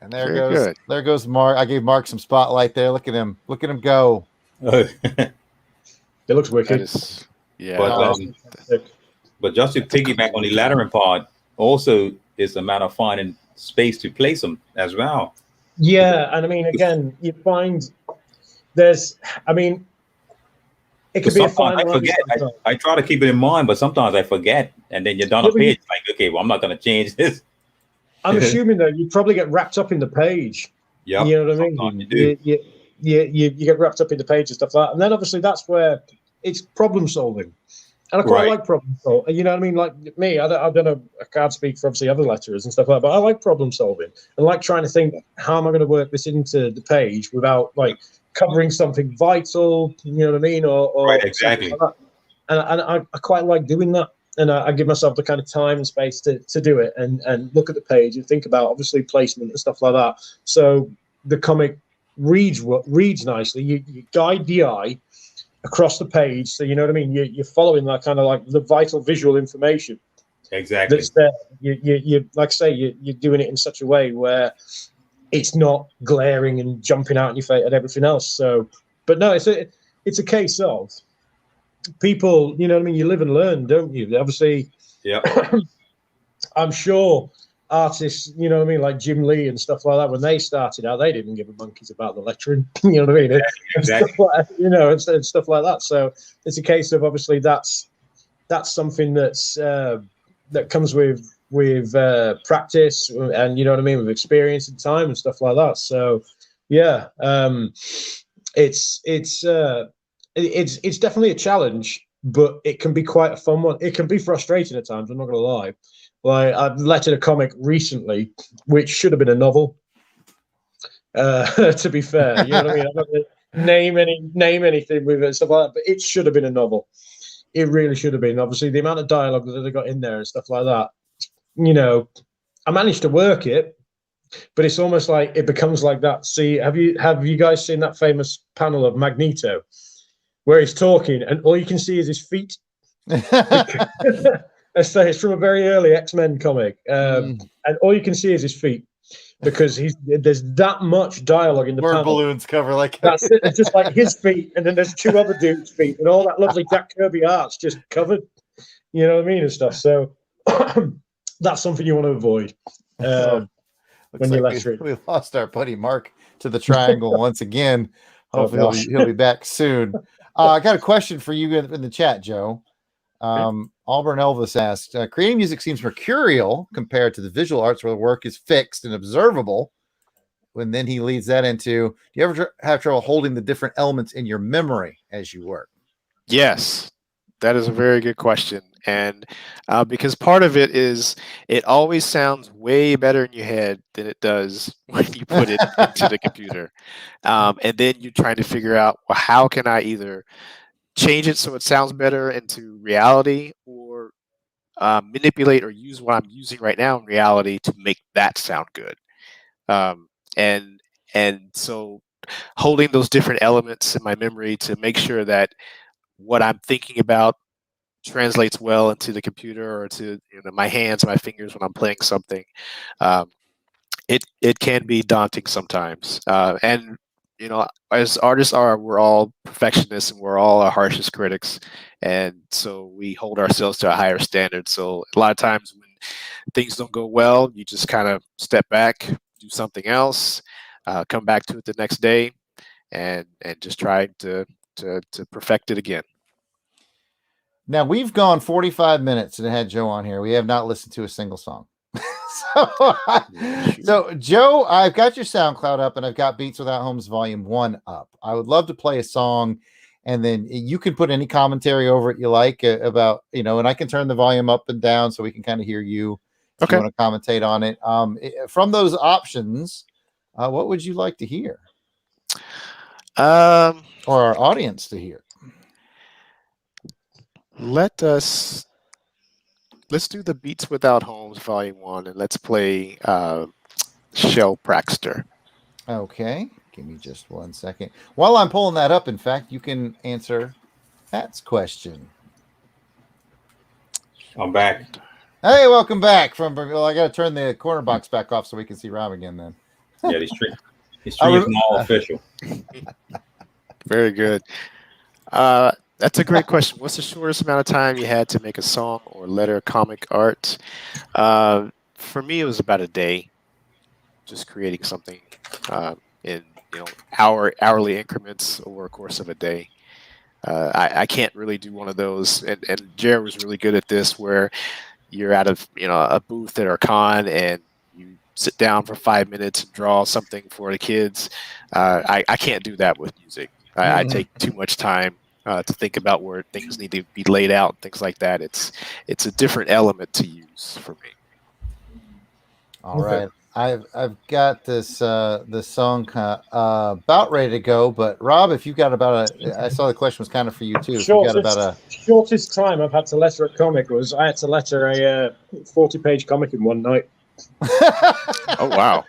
And there goes Mark. I gave Mark some spotlight there. Look at him go. It looks wicked. But just to piggyback on the lettering part, also is a matter of finding space to place them as well. Yeah, and I mean, again, you find it could be a fine line. I forget. I try to keep it in mind, but sometimes I forget, and then you're done a page. Like, okay, well, I'm not going to change this. I'm assuming though you probably get wrapped up in the page. Yeah, you know what I mean. You get wrapped up in the page and stuff like that, and then obviously that's where it's problem solving. And I quite like problem solving. You know what I mean? Like me, I don't know. I can't speak for obviously other letterers and stuff like that, but I like problem solving and like trying to think, how am I going to work this into the page without like covering something vital? You know what I mean? Or right, exactly. Like that. And I quite like doing that. And I give myself the kind of time and space to do it and look at the page and think about obviously placement and stuff like that. So the comic reads nicely. You guide the eye across the page, so you know what I mean. You're following that kind of like the vital visual information. Exactly. That's there. You like I say, you're doing it in such a way where it's not glaring and jumping out in your face and everything else. So, but no, it's a case of people. You know what I mean. You live and learn, don't you? Obviously, yeah. I'm sure artists, you know what I mean, like Jim Lee and stuff like that, when they started out, they didn't give a monkeys about the lettering. You know what I mean? Yeah, exactly. Stuff like, and stuff like that. So it's a case of obviously that's something that's that comes with practice and you know what I mean, with experience and time and stuff like that. So yeah, it's definitely a challenge, but it can be quite a fun one. It can be frustrating at times, I'm not gonna lie. Like I've lettered a comic recently, which should have been a novel. To be fair, you know what I mean. I'm not gonna name anything with it, stuff like that, but it should have been a novel. It really should have been. Obviously, the amount of dialogue that they got in there and stuff like that. You know, I managed to work it, but it's almost like it becomes like that. See, have you guys seen that famous panel of Magneto, where he's talking and all you can see is his feet? So it's from a very early X-Men comic, and all you can see is his feet because there's that much dialogue in the panel. Balloons cover like that's it. It's just like his feet, and then there's two other dudes' feet, and all that lovely Jack Kirby art's just covered. You know what I mean and stuff. So that's something you want to avoid when you lecture. We lost our buddy Mark to the triangle once again. Hopefully he'll be back soon. I got a question for you in the chat, Joe. Auburn Elvis asked, creating music seems mercurial compared to the visual arts where the work is fixed and observable. and then he leads that into, do you ever have trouble holding the different elements in your memory as you work? Yes, that is a very good question. And because part of it is it always sounds way better in your head than it does when you put it into the computer. And then you're trying to figure out, well, how can I either change it so it sounds better into reality, or manipulate or use what I'm using right now in reality to make that sound good. Um, and so holding those different elements in my memory to make sure that what I'm thinking about translates well into the computer or to my hands, my fingers when I'm playing something. It can be daunting sometimes, and as artists we're all perfectionists and we're all our harshest critics, and so we hold ourselves to a higher standard. So a lot of times when things don't go well, you just kind of step back, do something else, come back to it the next day, and just try to perfect it again. Now, we've gone 45 minutes and had Joe on here. We have not listened to a single song. So, Joe, I've got your SoundCloud up and I've got Beats Without Homes Volume 1 up. I would love to play a song, and then you can put any commentary over it you like about, and I can turn the volume up and down so we can kind of hear you if you want to commentate on it. From those options, what would you like to hear? Or our audience to hear? Let's do the Beats Without Homes Volume 1, and let's play Shell Praxter. Okay, give me just 1 second. While I'm pulling that up, in fact, you can answer Pat's question. I'm back. Hey, welcome back. Well, I got to turn the corner box back off so we can see Rob again then. Yeah, the stream is all official. Very good. That's a great question. What's the shortest amount of time you had to make a song or letter comic art? For me, it was about a day, just creating something in hourly increments over a course of a day. I can't really do one of those, and Jarrod was really good at this, where you're at a booth at our con and you sit down for 5 minutes and draw something for the kids. I can't do that with music. I take too much time to think about where things need to be laid out, things like that. It's a different element to use for me. All right, I've got this song about ready to go, but Rob, if you've got I saw the question was kind of for you too. Shortest time I've had to letter a comic was I had to letter a 40-page comic in one night. Oh wow.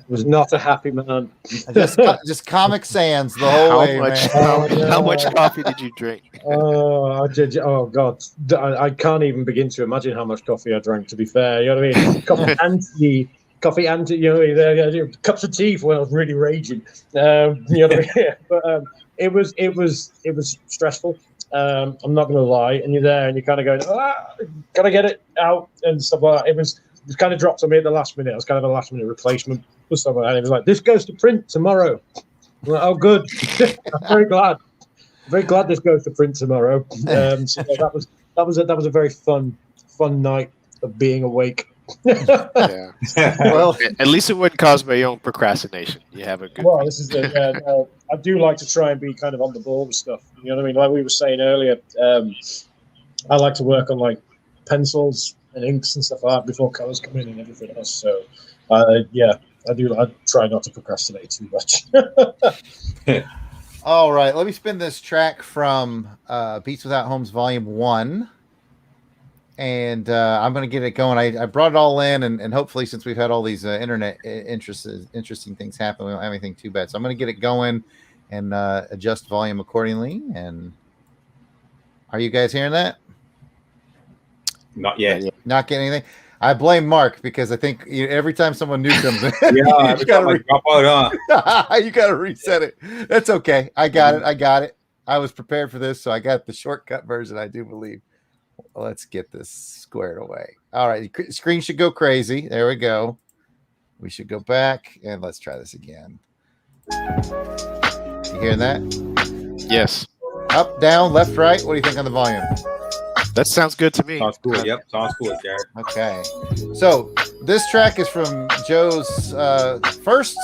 Was not a happy man. just Comic Sans the whole way, man. How much coffee did you drink? Oh God, I can't even begin to imagine how much coffee I drank. To be fair, you know what I mean. Coffee anti, cups of tea when I was really raging. You know what I mean. But it was stressful. I'm not going to lie. And you're there, and you're kind of going, gotta get it out and stuff like that. It was kind of dropped on me at the last minute. It was kind of a last minute replacement for something. And it was like, this goes to print tomorrow. I'm like, oh, good. I'm very glad. Very glad this goes to print tomorrow. So that was a very fun night of being awake. Yeah. Well, at least it wasn't caused by your own procrastination. You have a good. Well, this is I do like to try and be kind of on the ball with stuff. You know what I mean? Like we were saying earlier, I like to work on like pencils and inks and stuff like that before colors come in and everything else. So, I do. I try not to procrastinate too much. All right, let me spin this track from Beats Without Homes Volume 1. And I'm going to get it going. I brought it all in, and hopefully, since we've had all these internet interesting things happen, we don't have anything too bad. So I'm going to get it going and adjust volume accordingly. And are you guys hearing that? Not yet. Not getting anything. I blame Mark because I think every time someone new comes in, yeah, you got to reset it. That's okay. I got it. I was prepared for this, so I got the shortcut version, I do believe. Let's get this squared away. All right, the screen should go crazy. There we go. We should go back and let's try this again. You hearing that? Yes. Up, down, left, right. What do you think on the volume? That sounds good to me. Sounds cool. Yep, sounds cool, Jarrod. Okay. So This track is from Joe's first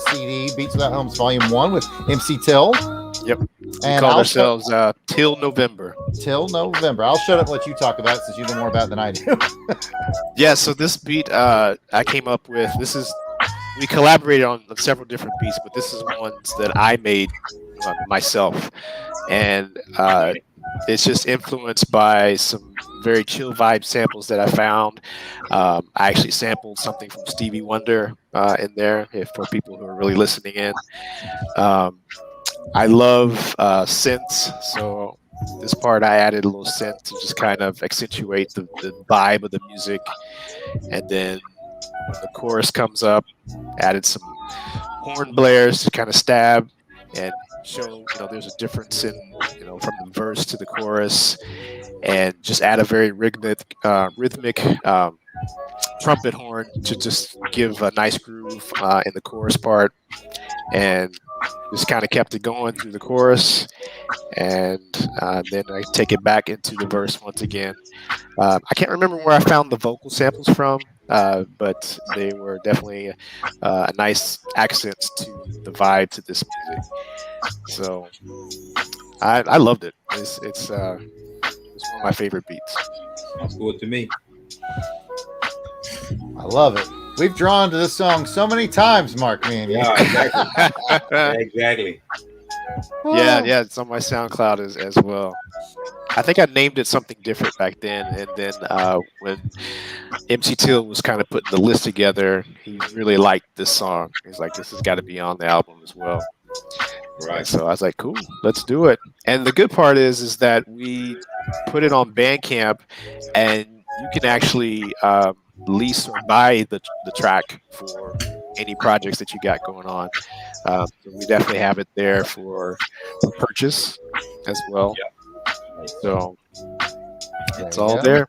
CD, Beats Without Homes Volume 1 with MC Till. Yep. We And called ourselves Till November. Till November. I'll shut up and let you talk about it since you know more about it than I do. Yeah, so this beat I came up with, we collaborated on several different beats, but this is ones that I made myself. And it's just influenced by some very chill vibe samples that I found. I actually sampled something from Stevie Wonder in there, for people who are really listening in. I love synths, so this part I added a little synth to just kind of accentuate the vibe of the music. And then when the chorus comes up, added some horn blares to kind of stab and show, there's a difference in, from the verse to the chorus, and just add a very rhythmic trumpet horn to just give a nice groove in the chorus part, and just kind of kept it going through the chorus. And then I take it back into the verse once again. I can't remember where I found the vocal samples from, but they were definitely a nice accents to the vibe to this music. So I loved it. It's one of my favorite beats. Sounds good to me. I love it. We've drawn to this song so many times, Mark, me and you. Yeah, exactly. Exactly. Yeah, it's on my SoundCloud as well. I think I named it something different back then, and then when MC Till was kind of putting the list together, he really liked this song. He's like, this has got to be on the album as well. Right. And so I was like, cool, let's do it. And the good part is that we put it on Bandcamp, and you can actually lease or buy the track for any projects that you got going on. So we definitely have it there for purchase as well. Yeah. So There it's you all go. there.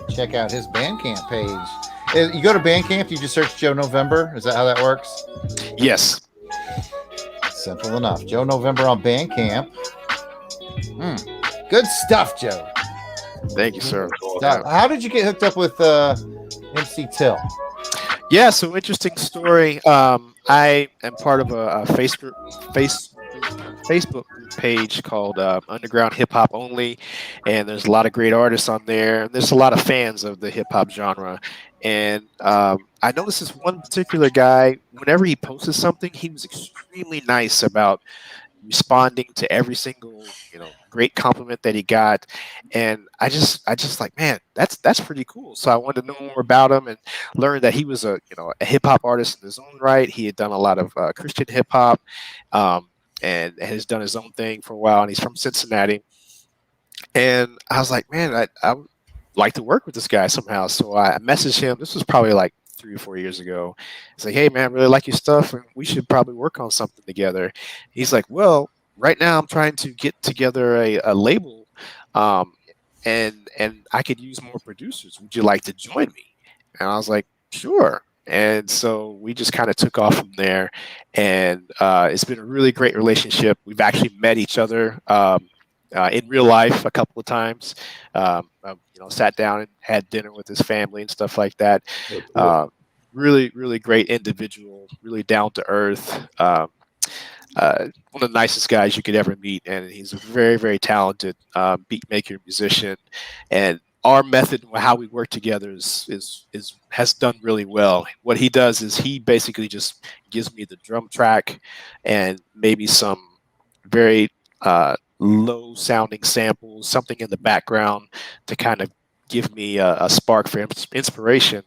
Check out his Bandcamp page. You go to Bandcamp, you just search Joe November. Is that how that works? Yes. Simple enough. Joe November on Bandcamp. Good stuff, Joe. Thank you, sir. Now, how did you get hooked up with MC Till? Yeah, so interesting story. I am part of a Facebook group page called Underground Hip Hop Only, and there's a lot of great artists on there. There's a lot of fans of the hip hop genre, and I noticed this one particular guy. Whenever he posted something, he was extremely nice about responding to every single great compliment that he got, and I just like, man, that's pretty cool. So I wanted to know more about him and learn that he was a hip hop artist in his own right. He had done a lot of Christian hip hop, and has done his own thing for a while, and he's from Cincinnati. And I was like, man, I would like to work with this guy somehow. So I messaged him. This was probably like 3 or 4 years ago. It's like, hey man, I really like your stuff, and we should probably work on something together. He's like, well, right now I'm trying to get together a label, and I could use more producers. Would you like to join me? And I was like, sure. And so we just kind of took off from there, and it's been a really great relationship. We've actually met each other in real life a couple of times. Sat down and had dinner with his family and stuff like that. Really, really great individual, really down to earth. One of the nicest guys you could ever meet, and he's a very, very talented beat maker, musician. And our method, how we work together, has done really well. What he does is he basically just gives me the drum track and maybe some very low sounding samples, something in the background to kind of give me a spark for inspiration,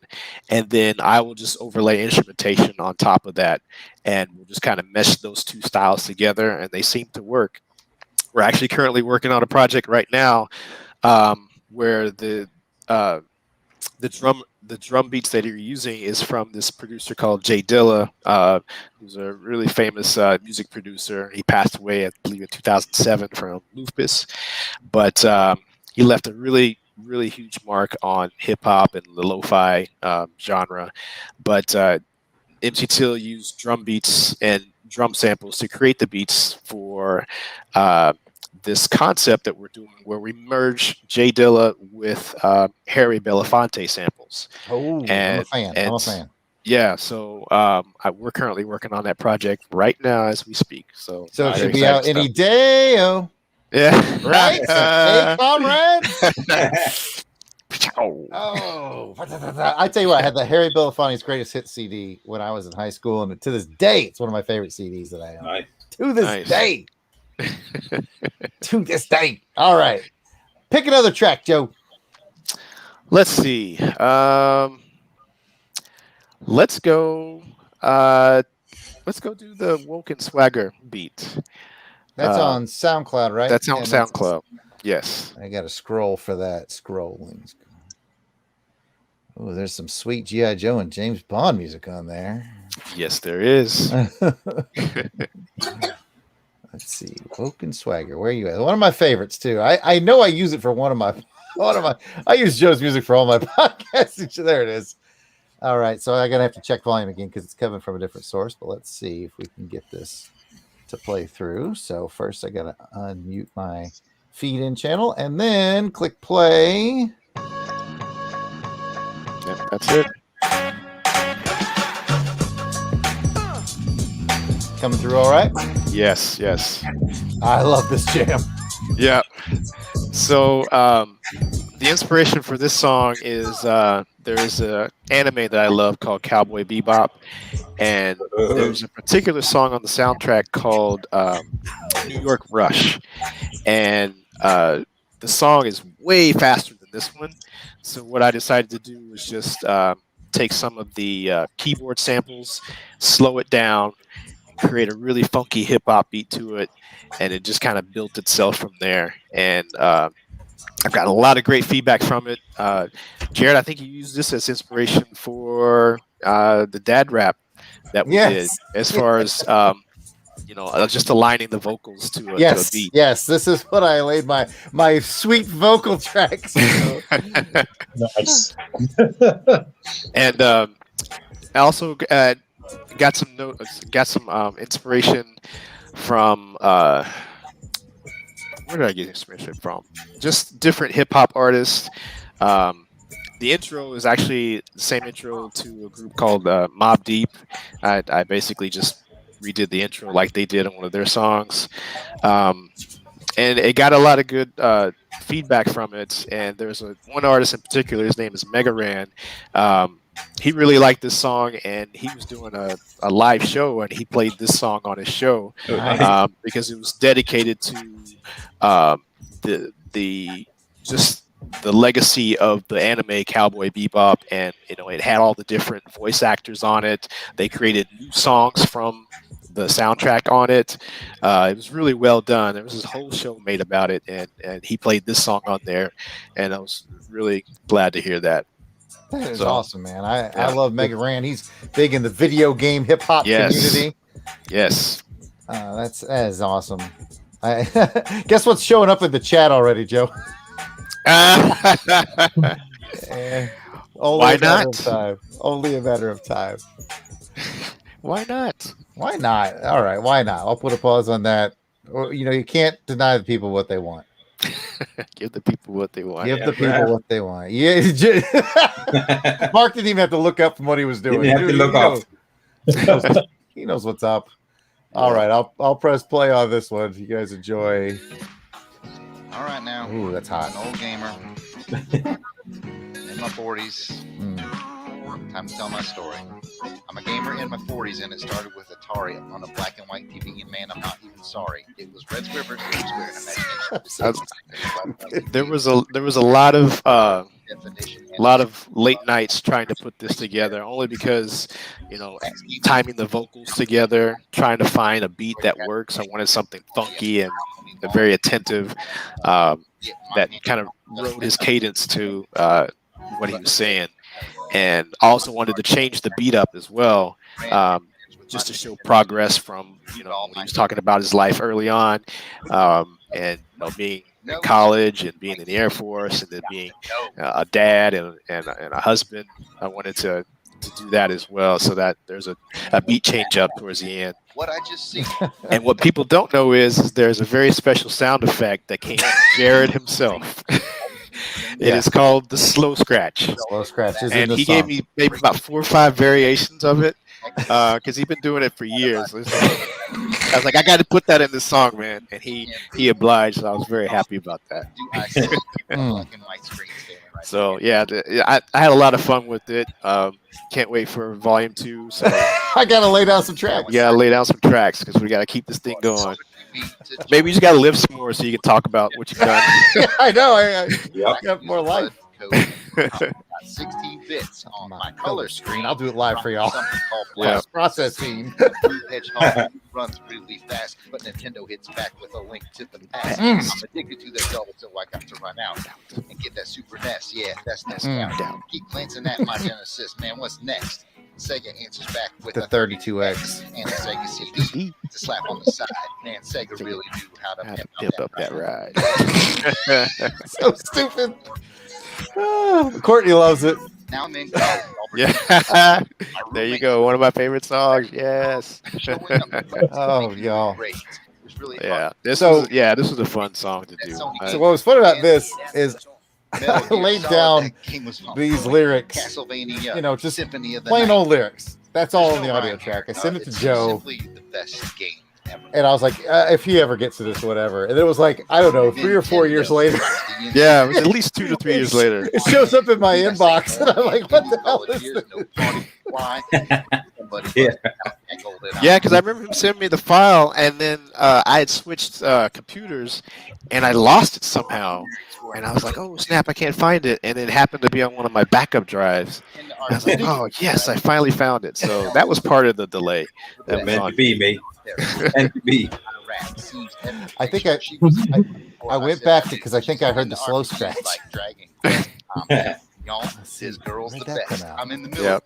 and then I will just overlay instrumentation on top of that, and we'll just kind of mesh those two styles together, and they seem to work. We're actually currently working on a project right now where the drum beats that you're using is from this producer called Jay Dilla, who's a really famous music producer. He passed away, I believe, in 2007 from lupus, but he left a really, really huge mark on hip hop and the lo-fi genre. But MC Till used drum beats and drum samples to create the beats for this concept that we're doing where we merge Jay Dilla with Harry Belafonte samples. Oh, I'm a And- fan. I'm a and- fan. Yeah, so we're currently working on that project right now as we speak. So So it very should be exciting out any stuff. day. Oh, Yeah, right? Hey, comrades. Oh. Oh, I tell you what, I had the Harry Belafonte's Greatest Hits CD when I was in high school, and to this day, it's one of my favorite CDs that I own. Nice. To this Nice. day. To this day. All right. Pick another track, Joe. Let's see. Let's go. Let's go do the Woken Swagger beat. That's on SoundCloud, right? That's on And SoundCloud. Yes. I got to scroll for that. Scrolling. Oh, there's some sweet G.I. Joe and James Bond music on there. Yes, there is. Let's see. Woken Swagger. Where are you at? One of my favorites, too. I know I use it for one of my. I use Joe's music for all my podcasts. There it is. All right. So I'm going to have to check volume again because it's coming from a different source. But let's see if we can get this to play through. So first I got to unmute my feed in channel and then click play. Yep, that's it. Coming through all right? Yes, yes. I love this jam. Yeah. So the inspiration for this song is there's an anime that I love called Cowboy Bebop, and there's a particular song on the soundtrack called New York Rush, and the song is way faster than this one. So what I decided to do was just take some of the keyboard samples, slow it down, create a really funky hip hop beat to it, and it just kind of built itself from there. And I've got a lot of great feedback from it. Jarrod, I think you used this as inspiration for the dad rap that we did, as far as just aligning the vocals to a beat. Yes, this is what I laid my sweet vocal tracks. Nice. And I also got some inspiration from where did I get inspiration from? Just different hip hop artists. The intro is actually the same intro to a group called Mobb Deep. I basically just redid the intro like they did on one of their songs, and it got a lot of good feedback from it. And there's one artist in particular. His name is Mega Ran. He really liked this song, and he was doing a live show, and he played this song on his show because it was dedicated to the legacy of the anime Cowboy Bebop, and it had all the different voice actors on it. They created new songs from the soundtrack on it. It was really well done. There was this whole show made about it, and he played this song on there, and I was really glad to hear that. That is awesome, man. I love Mega Ran. He's big in the video game hip hop community. Yes. That is awesome. Guess what's showing up in the chat already, Joe? Why not? Only a matter of time. Why not? Why not? All right, why not? I'll put a pause on that. You can't deny the people what they want. Give the people what they want. Give the people what they want. Yeah. Mark didn't even have to look up from what he was doing. Didn't have to look up. He knows what's up. All right, I'll press play on this one. If you guys enjoy. All right, now. Ooh, that's hot. An old gamer in my 40s. Time to tell my story. I'm a gamer in my 40s, and it started with Atari on a black and white TV. And man, I'm not even sorry. It was Red Square versus Square in imagination. There was a lot of late nights trying to put this together, only because timing the vocals together, trying to find a beat that works. I wanted something funky and very attentive that kind of wrote his cadence to what he was saying. And also wanted to change the beat up as well, just to show progress from when he was talking about his life early on, and being in college and being in the Air Force, and then being a dad and a husband. I wanted to do that as well, so that there's a beat change up towards the end. what I just seen. And what people don't know is there's a very special sound effect that came from Jarrod himself. It is called the slow scratch. Slow scratch is in And the he song. gave me maybe about 4 or 5 variations of it because he's been doing it for years. I was like, I got to put that in this song, man. And he obliged. So I was very happy about that. Do I see black and white screen staring right So yeah, I had a lot of fun with it. Can't wait for volume 2. So I gotta lay down some tracks. we gotta lay down some tracks because we gotta keep this thing going. Maybe you just gotta live some more so you can talk about what you've done. I know. I Yep. got more life. 16 bits on my color screen. I'll do it live for y'all. Something called Yeah. Processing. Blue Hedgehog runs really fast, but Nintendo hits back with a link to the past. I'm addicted to the double, so I got to run out and get that Super NES. Yeah, that's NES down. Keep glancing at my Genesis, man. What's next? Sega answers back with The a 32X. and a Sega CD to slap on the side. Man, Sega really knew how to How to pimp pimp up that ride. So stupid. Courtney loves it. Now I'm in college. Yeah. There you go. One of my favorite songs. Yes. Oh, y'all. Great. It was really Yeah. fun. This So- was a fun song to do. So what was fun about this is Metal Gear laid Solid, down that game was fun. these lyrics, Castlevania, you know, just Symphony of the plain Night. old lyrics. That's all There's in the no audio rhyme track. I here. sent it to It's Joe, simply the best game ever. and I was like, if he ever gets to this, whatever. And it was like, I don't know, 3 or 4 years later, Yeah, it was at least 2 to 3 years later. it shows up in my inbox, and I'm like, what the hell is this? Yeah. Yeah, because I remember him sending me the file, and then I had switched computers, and I lost it somehow. And I was like, "Oh snap! I can't find it." And it happened to be on one of my backup drives. And I was like, "Oh yes, I finally found it." So that was part of the delay. That was Meant on to be, me. Meant to be. I think I went back because I think I heard the slow scratch. Y'all, this girl's the Where'd that best. come out? I'm in the middle. Yep.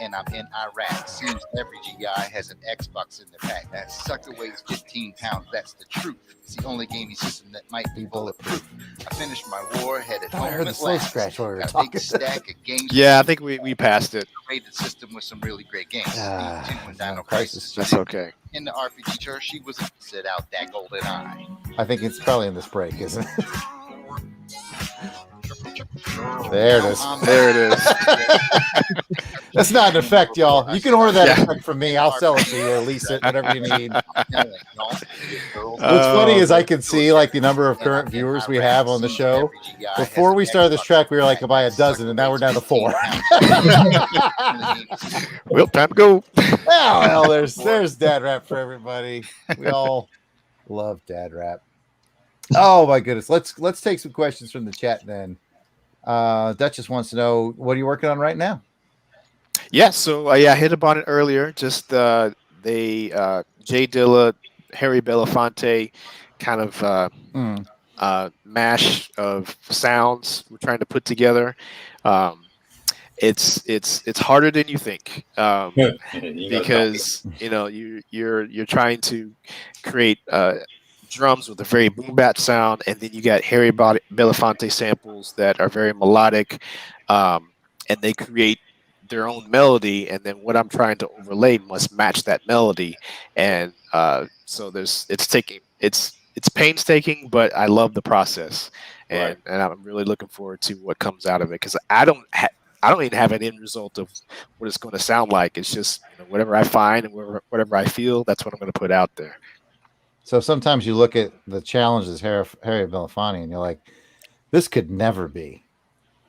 And I'm in Iraq. Seems every GI has an Xbox in the pack. That sucker weighs 15 pounds. That's the truth. It's the only gaming system that might be bulletproof. I finished my war, headed I home heard the at slow last. scratch while we were Got a talking. big stack of games. Yeah, I think we passed it. Rated system with some really great games. Ah, Speed 2 and Dino no, Crisis. That's okay. In the RPG chart, she was sit out that golden eye. I think it's probably in this break, isn't it? There it is. There it is. That's not an effect, y'all. You can order that Yeah. effect from me. I'll sell it to you, lease it, whatever you need. What's Oh, funny is I can see like the number of current viewers we have on the show. Before we started this track, we were like by a dozen, and now we're down to 4. Well, time to go. Well, there's dad rap for everybody. We all love dad rap. Oh my goodness. Let's take some questions from the chat then. Duchess wants to know, what are you working on right now? Yeah, so I hit upon it earlier. Just Jay Dilla, Harry Belafonte, kind of mash of sounds we're trying to put together. It's harder than you think because you're trying to create drums with a very boom bap sound, and then you got Harry Belafonte samples that are very melodic, and they create their own melody, and then what I'm trying to overlay must match that melody, and so it's painstaking, but I love the process, and I'm really looking forward to what comes out of it, because I don't even have an end result of what it's going to sound like. It's just whatever I find and whatever I feel, that's what I'm going to put out there. So sometimes you look at the challenges Harry Belafonte and you're like, this could never be.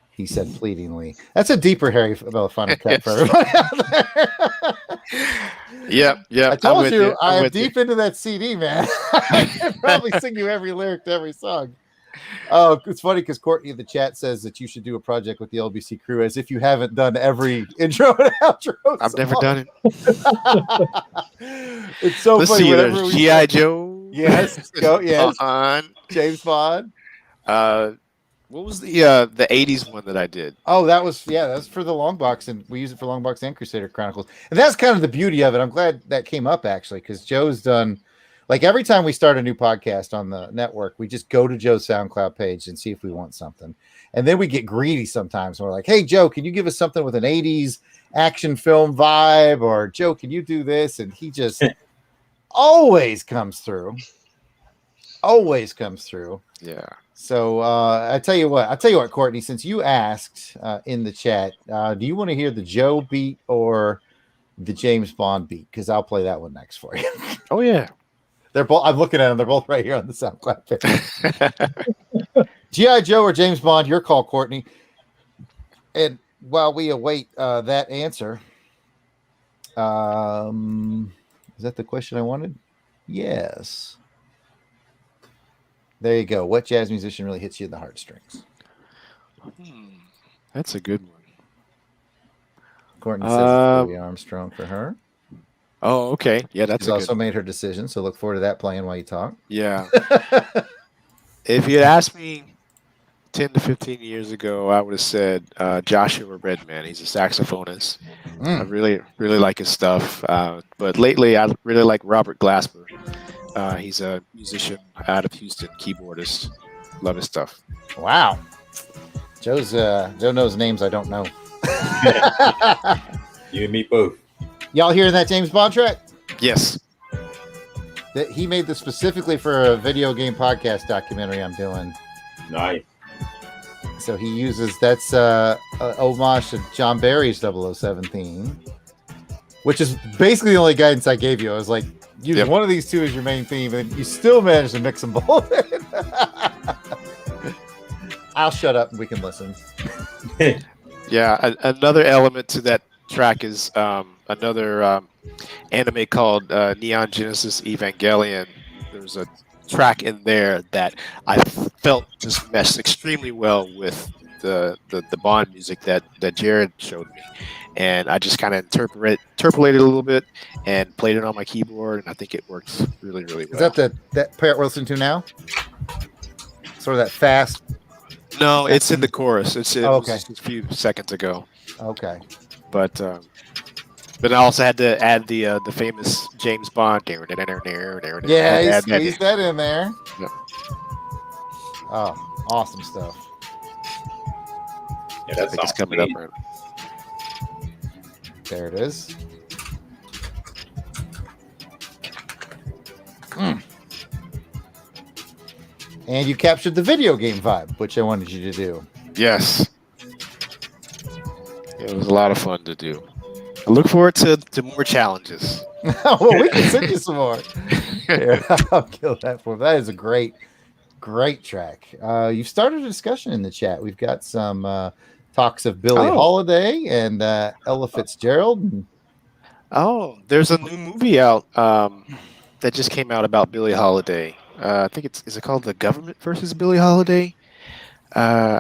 He said pleadingly. That's a deeper Harry Belafonte cut for everybody out there. Yeah. I told you I'm deep into that CD, man. I can probably sing you every lyric to every song. Oh, it's funny because Courtney in the chat says that you should do a project with the LBC crew, as if you haven't done every intro and outro. I've never done it. It's so Let's funny. see, Whenever there's we G.I. Joe. Yes, go, yes. Bond. James Bond. What was the 80s one that I did? Oh, that was for the long box, and we use it for long box and Crusader Chronicles. And that's kind of the beauty of it. I'm glad that came up actually, because Joe's done, like, every time we start a new podcast on the network, we just go to Joe's SoundCloud page and see if we want something. And then we get greedy sometimes. We're like, hey, Joe, can you give us something with an 80s action film vibe? Or Joe, can you do this? And he just always comes through. Always comes through. Yeah. So I tell you what, Courtney, since you asked in the chat, do you want to hear the Joe beat or the James Bond beat? Because I'll play that one next for you. Oh yeah. They're both. I'm looking at them. They're both right here on the SoundCloud page. G.I. Joe or James Bond? Your call, Courtney. And while we await that answer, is that the question I wanted? Yes. There you go. What jazz musician really hits you in the heartstrings? That's a good one. Courtney says Louis Armstrong for her. Oh, okay. Yeah, that's She's also made her decision, so look forward to that playing while you talk. Yeah. If you had asked me 10 to 15 years ago, I would have said Joshua Redman. He's a saxophonist. I really like his stuff. But lately, I really like Robert Glasper. He's a musician out of Houston, keyboardist. Love his stuff. Wow. Joe knows names I don't know. You and me both. Y'all hearing that James Bond track? Yes. That he made this specifically for a video game podcast documentary I'm doing. Nice. So he uses that's a homage to John Barry's 007 theme, which is basically the only guidance I gave you. I was like, use one of these two as your main theme, and you still managed to mix them both in. I'll shut up and we can listen. Yeah, another element to that track is another anime called Neon Genesis Evangelion. There's a track in there that I felt just meshed extremely well with the Bond music that Jarrod showed me, and I just kind of interpolated a little bit and played it on my keyboard, and I think it works really, really well. Is that that part we're listening to now? Sort of that fast. No, it's in the chorus. It was okay. just a few seconds ago. Okay. But I also had to add the famous James Bond. Yeah, he's squeezed that in there. Yeah. Oh, awesome stuff. Yeah, that's it's coming up. Right? There it is. And you captured the video game vibe, which I wanted you to do. Yes. It was a lot of fun to do. I look forward to more challenges. Well, we can send you some more. Here, I'll kill that for him. That is a great track. You've started a discussion in the chat. We've got some talks of Billie Holiday and Ella Fitzgerald. Oh, there's a new movie out that just came out about Billie Holiday. I think is it called The Government versus Billie Holiday? I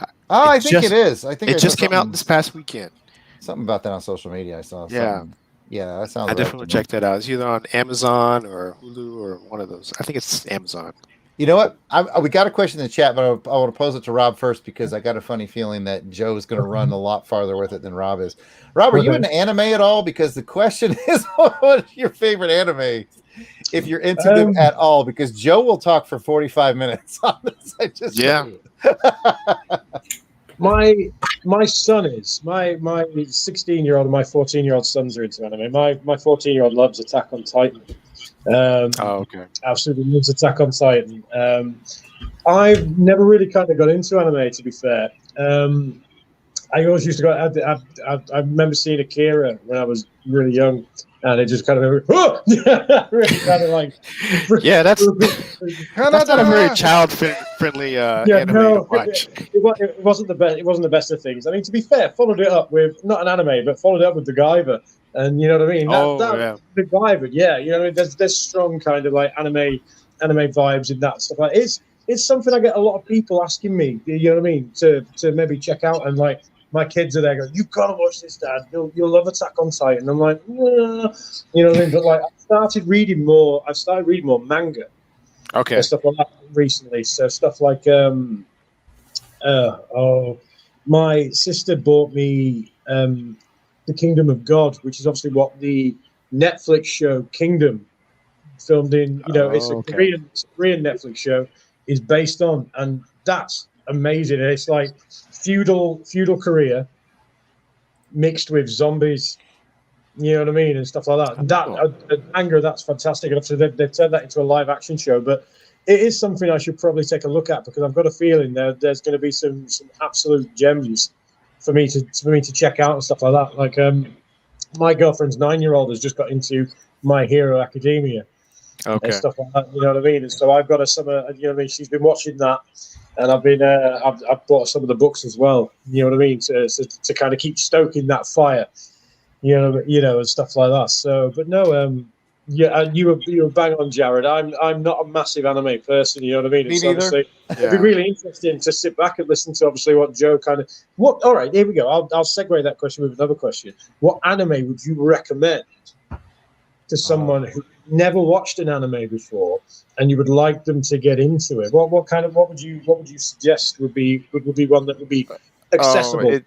think it is. I think it just came out this past weekend. Something about that on social media. I saw. Yeah, that sounds. I definitely check that out. It's either on Amazon or Hulu or one of those. I think it's Amazon. You know what? we got a question in the chat, but I want to pose it to Rob first because I got a funny feeling that Joe is going to run a lot farther with it than Rob is. Rob, are you into anime at all? Because the question is, what is your favorite anime? If you're into them at all, because Joe will talk for 45 minutes on this. My son is my 16-year-old and my 14-year-old sons are into anime. My 14-year-old loves Attack on Titan. Okay. Absolutely loves Attack on Titan. I've never really kind of got into anime, to be fair. I always used to go. I remember seeing Akira when I was really young, and it just kind of really kind of like that's not a very child-friendly anime to watch. It wasn't the best. It wasn't the best of things. I mean, to be fair, followed it up with not an anime, but followed it up with The Guyver, and you know what I mean. The Guyver, yeah, you know what I mean. There's strong kind of like anime vibes in that stuff. Like it's something I get a lot of people asking me. You know what I mean to maybe check out, and like. My kids are there going, you've got to watch this, Dad. You'll love Attack on Titan. I'm like, you know what I mean? But like, I've started reading more manga. Okay. And stuff like that recently. So stuff like, my sister bought me The Kingdom of God, which is obviously what the Netflix show Kingdom filmed in. You know, it's a Korean Netflix show is based on, and that's amazing. And it's like feudal Korea mixed with zombies You know what I mean, and stuff like that. And that manga, that's fantastic. And obviously they've turned that into a live action show, but it is something I should probably take a look at because I've got a feeling there's going to be some absolute gems for me to check out and stuff like that. Like my girlfriend's 9-year-old has just got into My Hero Academia and stuff like that. You know what I mean? And so I've got a summer. You know what I mean? She's been watching that, and I've been I've bought some of the books as well. You know what I mean? To kind of keep stoking that fire. You know, and stuff like that. So, but no, yeah, you were bang on, Jarrod. I'm not a massive anime person. You know what I mean? Me neither. It'd be really interesting to sit back and listen to obviously what Joe kind of what. All right, here we go. I'll segue that question with another question. What anime would you recommend to someone who never watched an anime before and you would like them to get into it? What would you suggest would be one that would be accessible?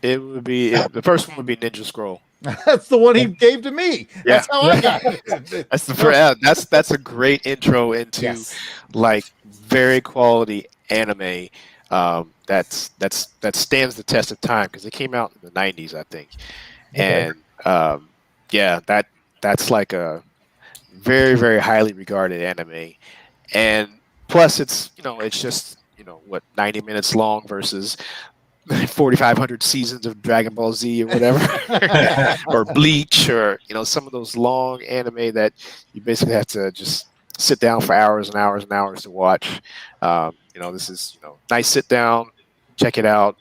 It would be the first one would be Ninja Scroll. That's the one he gave to me. That's how I got it. That's the first. That's a great intro into like very quality anime. That stands the test of time because it came out in the 90s, I think, and that's like a very, very highly regarded anime, and plus it's just 90 minutes long versus 4,500 seasons of Dragon Ball Z or whatever, or Bleach, or some of those long anime that you basically have to just sit down for hours and hours and hours to watch. This is nice sit down, check it out,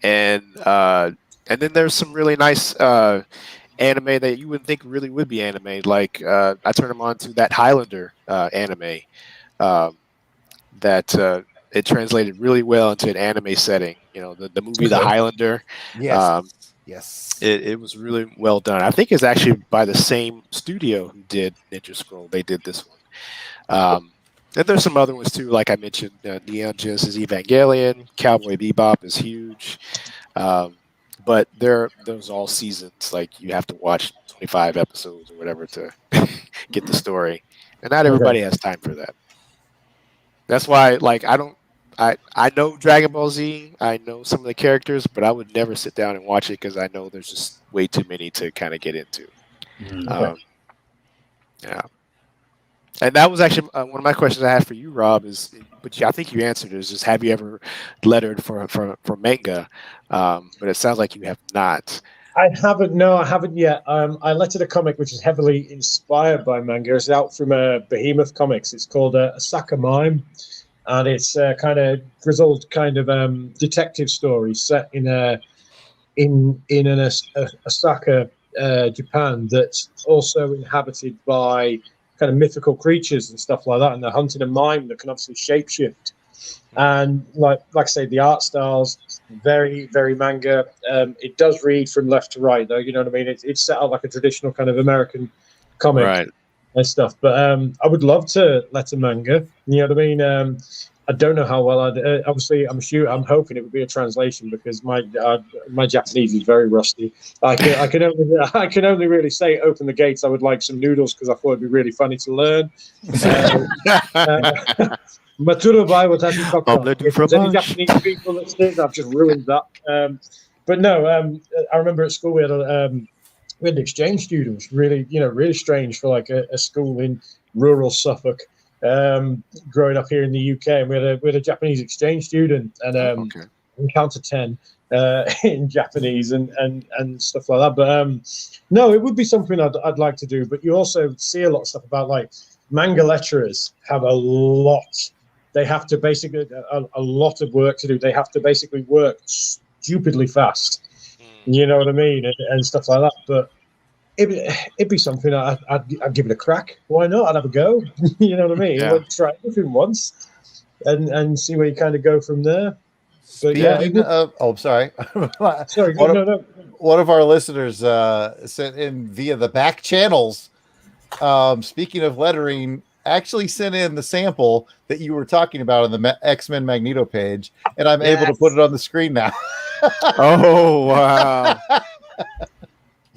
and then there's some really nice anime that you wouldn't think really would be anime. Like I turned them on to that Highlander anime that. It translated really well into an anime setting. The movie The Highlander. Yes. It was really well done. I think it's actually by the same studio who did Ninja Scroll. They did this one. And there's some other ones too, like I mentioned, Neon Genesis Evangelion, Cowboy Bebop is huge. But those all seasons. Like you have to watch 25 episodes or whatever to get the story, and not everybody has time for that. That's why, like, I know Dragon Ball Z, I know some of the characters, but I would never sit down and watch it because I know there's just way too many to kind of get into. Yeah. And that was actually one of my questions I had for you, Rob, I think you answered it, is just have you ever lettered for manga? But it sounds like you have not. I haven't. No, I haven't yet. I lettered a comic which is heavily inspired by manga. It's out from Behemoth Comics. It's called Asaka Mime. And it's kind of grizzled kind of detective story set in Osaka, Japan, that's also inhabited by kind of mythical creatures and stuff like that. And they're hunting a mime that can obviously shapeshift. And like I say, the art style's very, very manga. It does read from left to right, though. You know what I mean? It's set out like a traditional kind of American comic. Right. And stuff, but I would love to let a manga. You know what I mean? I don't know how well I'd. Obviously, I'm hoping it would be a translation because my Japanese is very rusty. I can only really say open the gates. I would like some noodles because I thought it'd be really funny to learn. Maturo bai watashi kokoro. If there's any Japanese people listening, I've just ruined that. But no, I remember at school we had exchange students, really strange for like a school in rural Suffolk, growing up here in the UK. And we had a Japanese exchange student and encounter 10 in Japanese and stuff like that. But no, it would be something I'd like to do. But you also see a lot of stuff about like manga lecturers have a lot. They have to basically a lot of work to do. They have to basically work stupidly fast. You know what I mean, and stuff like that. But it'd be something I'd give it a crack. Why not? I'd have a go. You know what I mean? Yeah. I'd try everything once, and see where you kind of go from there. But sorry. Sorry, no. One of our listeners sent in via the back channels. Speaking of lettering, actually sent in the sample that you were talking about on the X-Men Magneto page, and I'm able to put it on the screen now. Oh wow!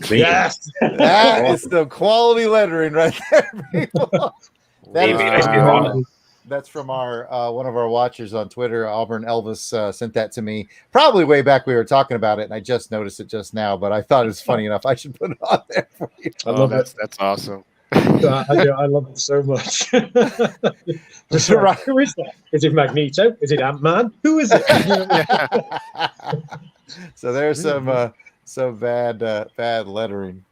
Yes, that is the quality lettering right there. That is That's from our one of our watchers on Twitter. Auburn Elvis sent that to me probably way back. We were talking about it, and I just noticed it just now. But I thought it was funny enough. I should put it on there for you. I love it. That's awesome. I do. I love it so much. Just like, who is that? Is it Magneto? Is it Ant-Man? Who is it? So there's some bad lettering.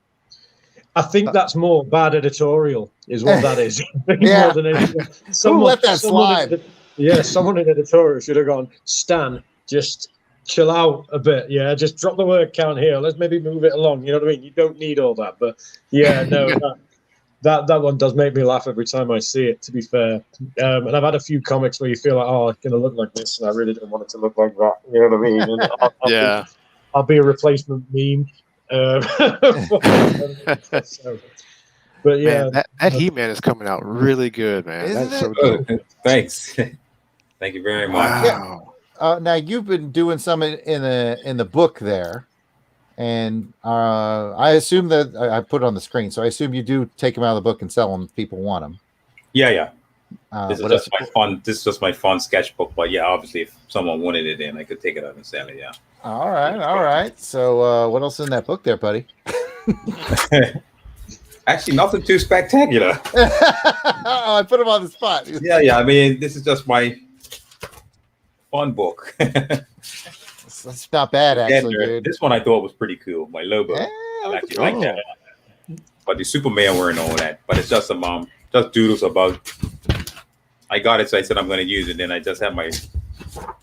I think that's more bad editorial, is what that is. Yeah. More than anything. Who let that slide? Someone in editorial should have gone, Stan, just chill out a bit. Yeah, just drop the word count here. Let's maybe move it along. You know what I mean? You don't need all that. But yeah, no, that one does make me laugh every time I see it, to be fair. And I've had a few comics where you feel like, oh, it's going to look like this, and I really don't want it to look like that. You know what I mean? And I'll be a replacement meme. So, but yeah, man, that He-Man is coming out really good, man. Isn't That's so it? good. Thanks. Thank you very much. Wow. Now you've been doing some in the book there, and I assume that I put it on the screen. So I assume you do take them out of the book and sell them if people want them. Yeah. This is what just else- my fun. This is just my fun sketchbook. But yeah, obviously, if someone wanted it, then I could take it out and sell it. Yeah. All right. So what else in that book there, buddy? Actually, nothing too spectacular. Oh, I put him on the spot. Yeah. I mean, this is just my fun book. That's not bad, actually, dude. This one I thought was pretty cool. My Lobo. Yeah, I actually like that. But the Superman wearing all that. But it's just some just doodles about. I got it, so I said I'm going to use it. Then I just have my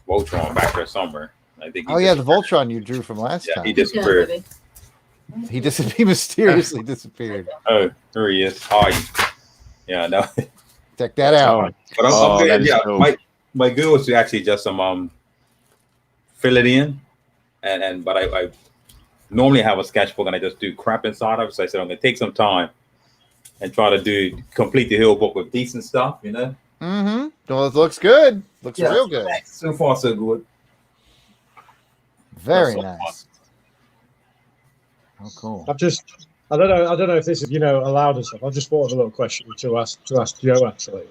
Voltron back there somewhere. I think. The Voltron you drew from last time. He disappeared. He mysteriously disappeared. Oh, there he is. Hi. Yeah, no. Check that out. But I'm good. Yeah, my goal was to actually just fill it in, but I normally have a sketchbook and I just do crap inside of it. So I said I'm going to take some time and try to complete the whole book with decent stuff. You know. Mm-hmm. Well, it looks good. Looks real good. So far, so good. Very nice. Oh, cool. I don't know if this is allowed or stuff. I just thought of a little question to ask Joe actually.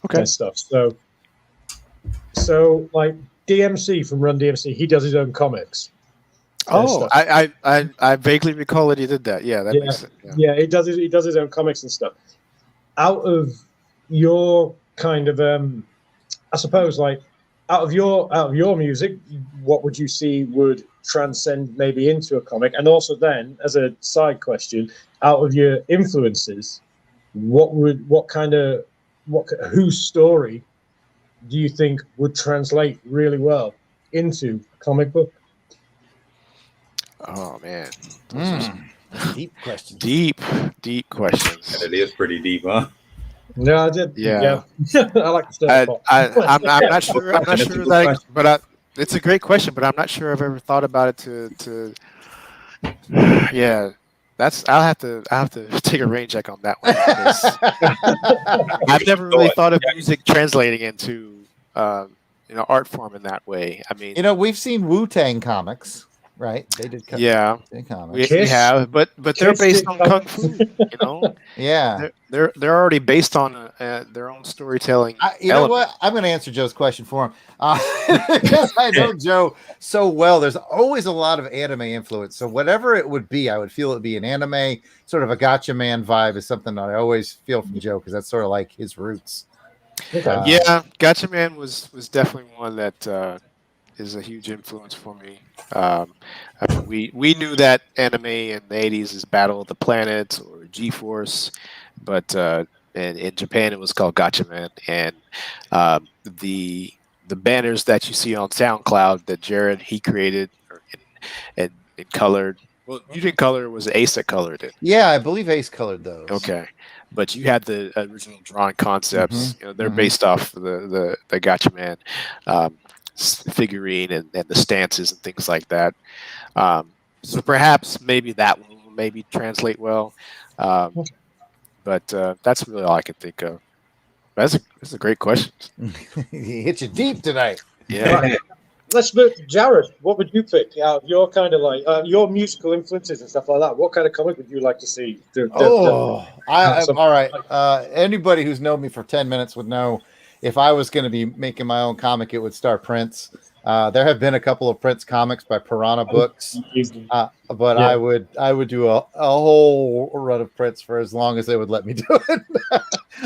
Okay. And stuff. So like DMC from Run DMC, he does his own comics. Oh, I vaguely recall that he did that. Yeah, that makes sense. Yeah, he does his own comics and stuff. Out of your kind of I suppose like out of your music, what would you see would transcend maybe into a comic? And also then, as a side question, out of your influences, whose story do you think would translate really well into a comic book? Oh man, Deep questions. deep questions. And it is pretty deep, huh? No, I did. Yeah. I like the stuff. I'm not sure. I'm not sure that, it's a great question. But I'm not sure I've ever thought about it to. Yeah, I'll have to take a rain check on that one. I've never really thought of music translating into art form in that way. I mean, we've seen Wu-Tang comics, right? They did. Comics. We have, but they're based on kung fu. Yeah, they're already based on their own storytelling. You know what? I'm going to answer Joe's question for him because I know Joe so well. There's always a lot of anime influence, so whatever it would be, I would feel it'd be an anime sort of a Gotcha Man vibe is something that I always feel from Joe because that's sort of like his roots. Yeah, Gotcha Man was definitely one that is a huge influence for me. I mean, we knew that anime in the 80s is Battle of the Planets or G-Force, but in Japan it was called Gotcha Man, and the banners that you see on SoundCloud that Jarrod he created and colored. Well, you didn't color; it was Ace that colored it. Yeah, I believe Ace colored those. Okay, but you had the original drawing concepts. They're based off the Gotcha Man figurine and the stances and things like that. So perhaps maybe that one will maybe translate well. But that's really all I can think of. That's a great question. He hit you deep tonight. Yeah. Right. Let's move to Jarrod. What would you pick out of your kind of like your musical influences and stuff like that? What kind of comic would you like to see? All right. Anybody who's known me for 10 minutes would know if I was going to be making my own comic, it would star Prince. There have been a couple of Prince comics by Piranha Books, but Yeah. I would do a whole run of Prince for as long as they would let me do it.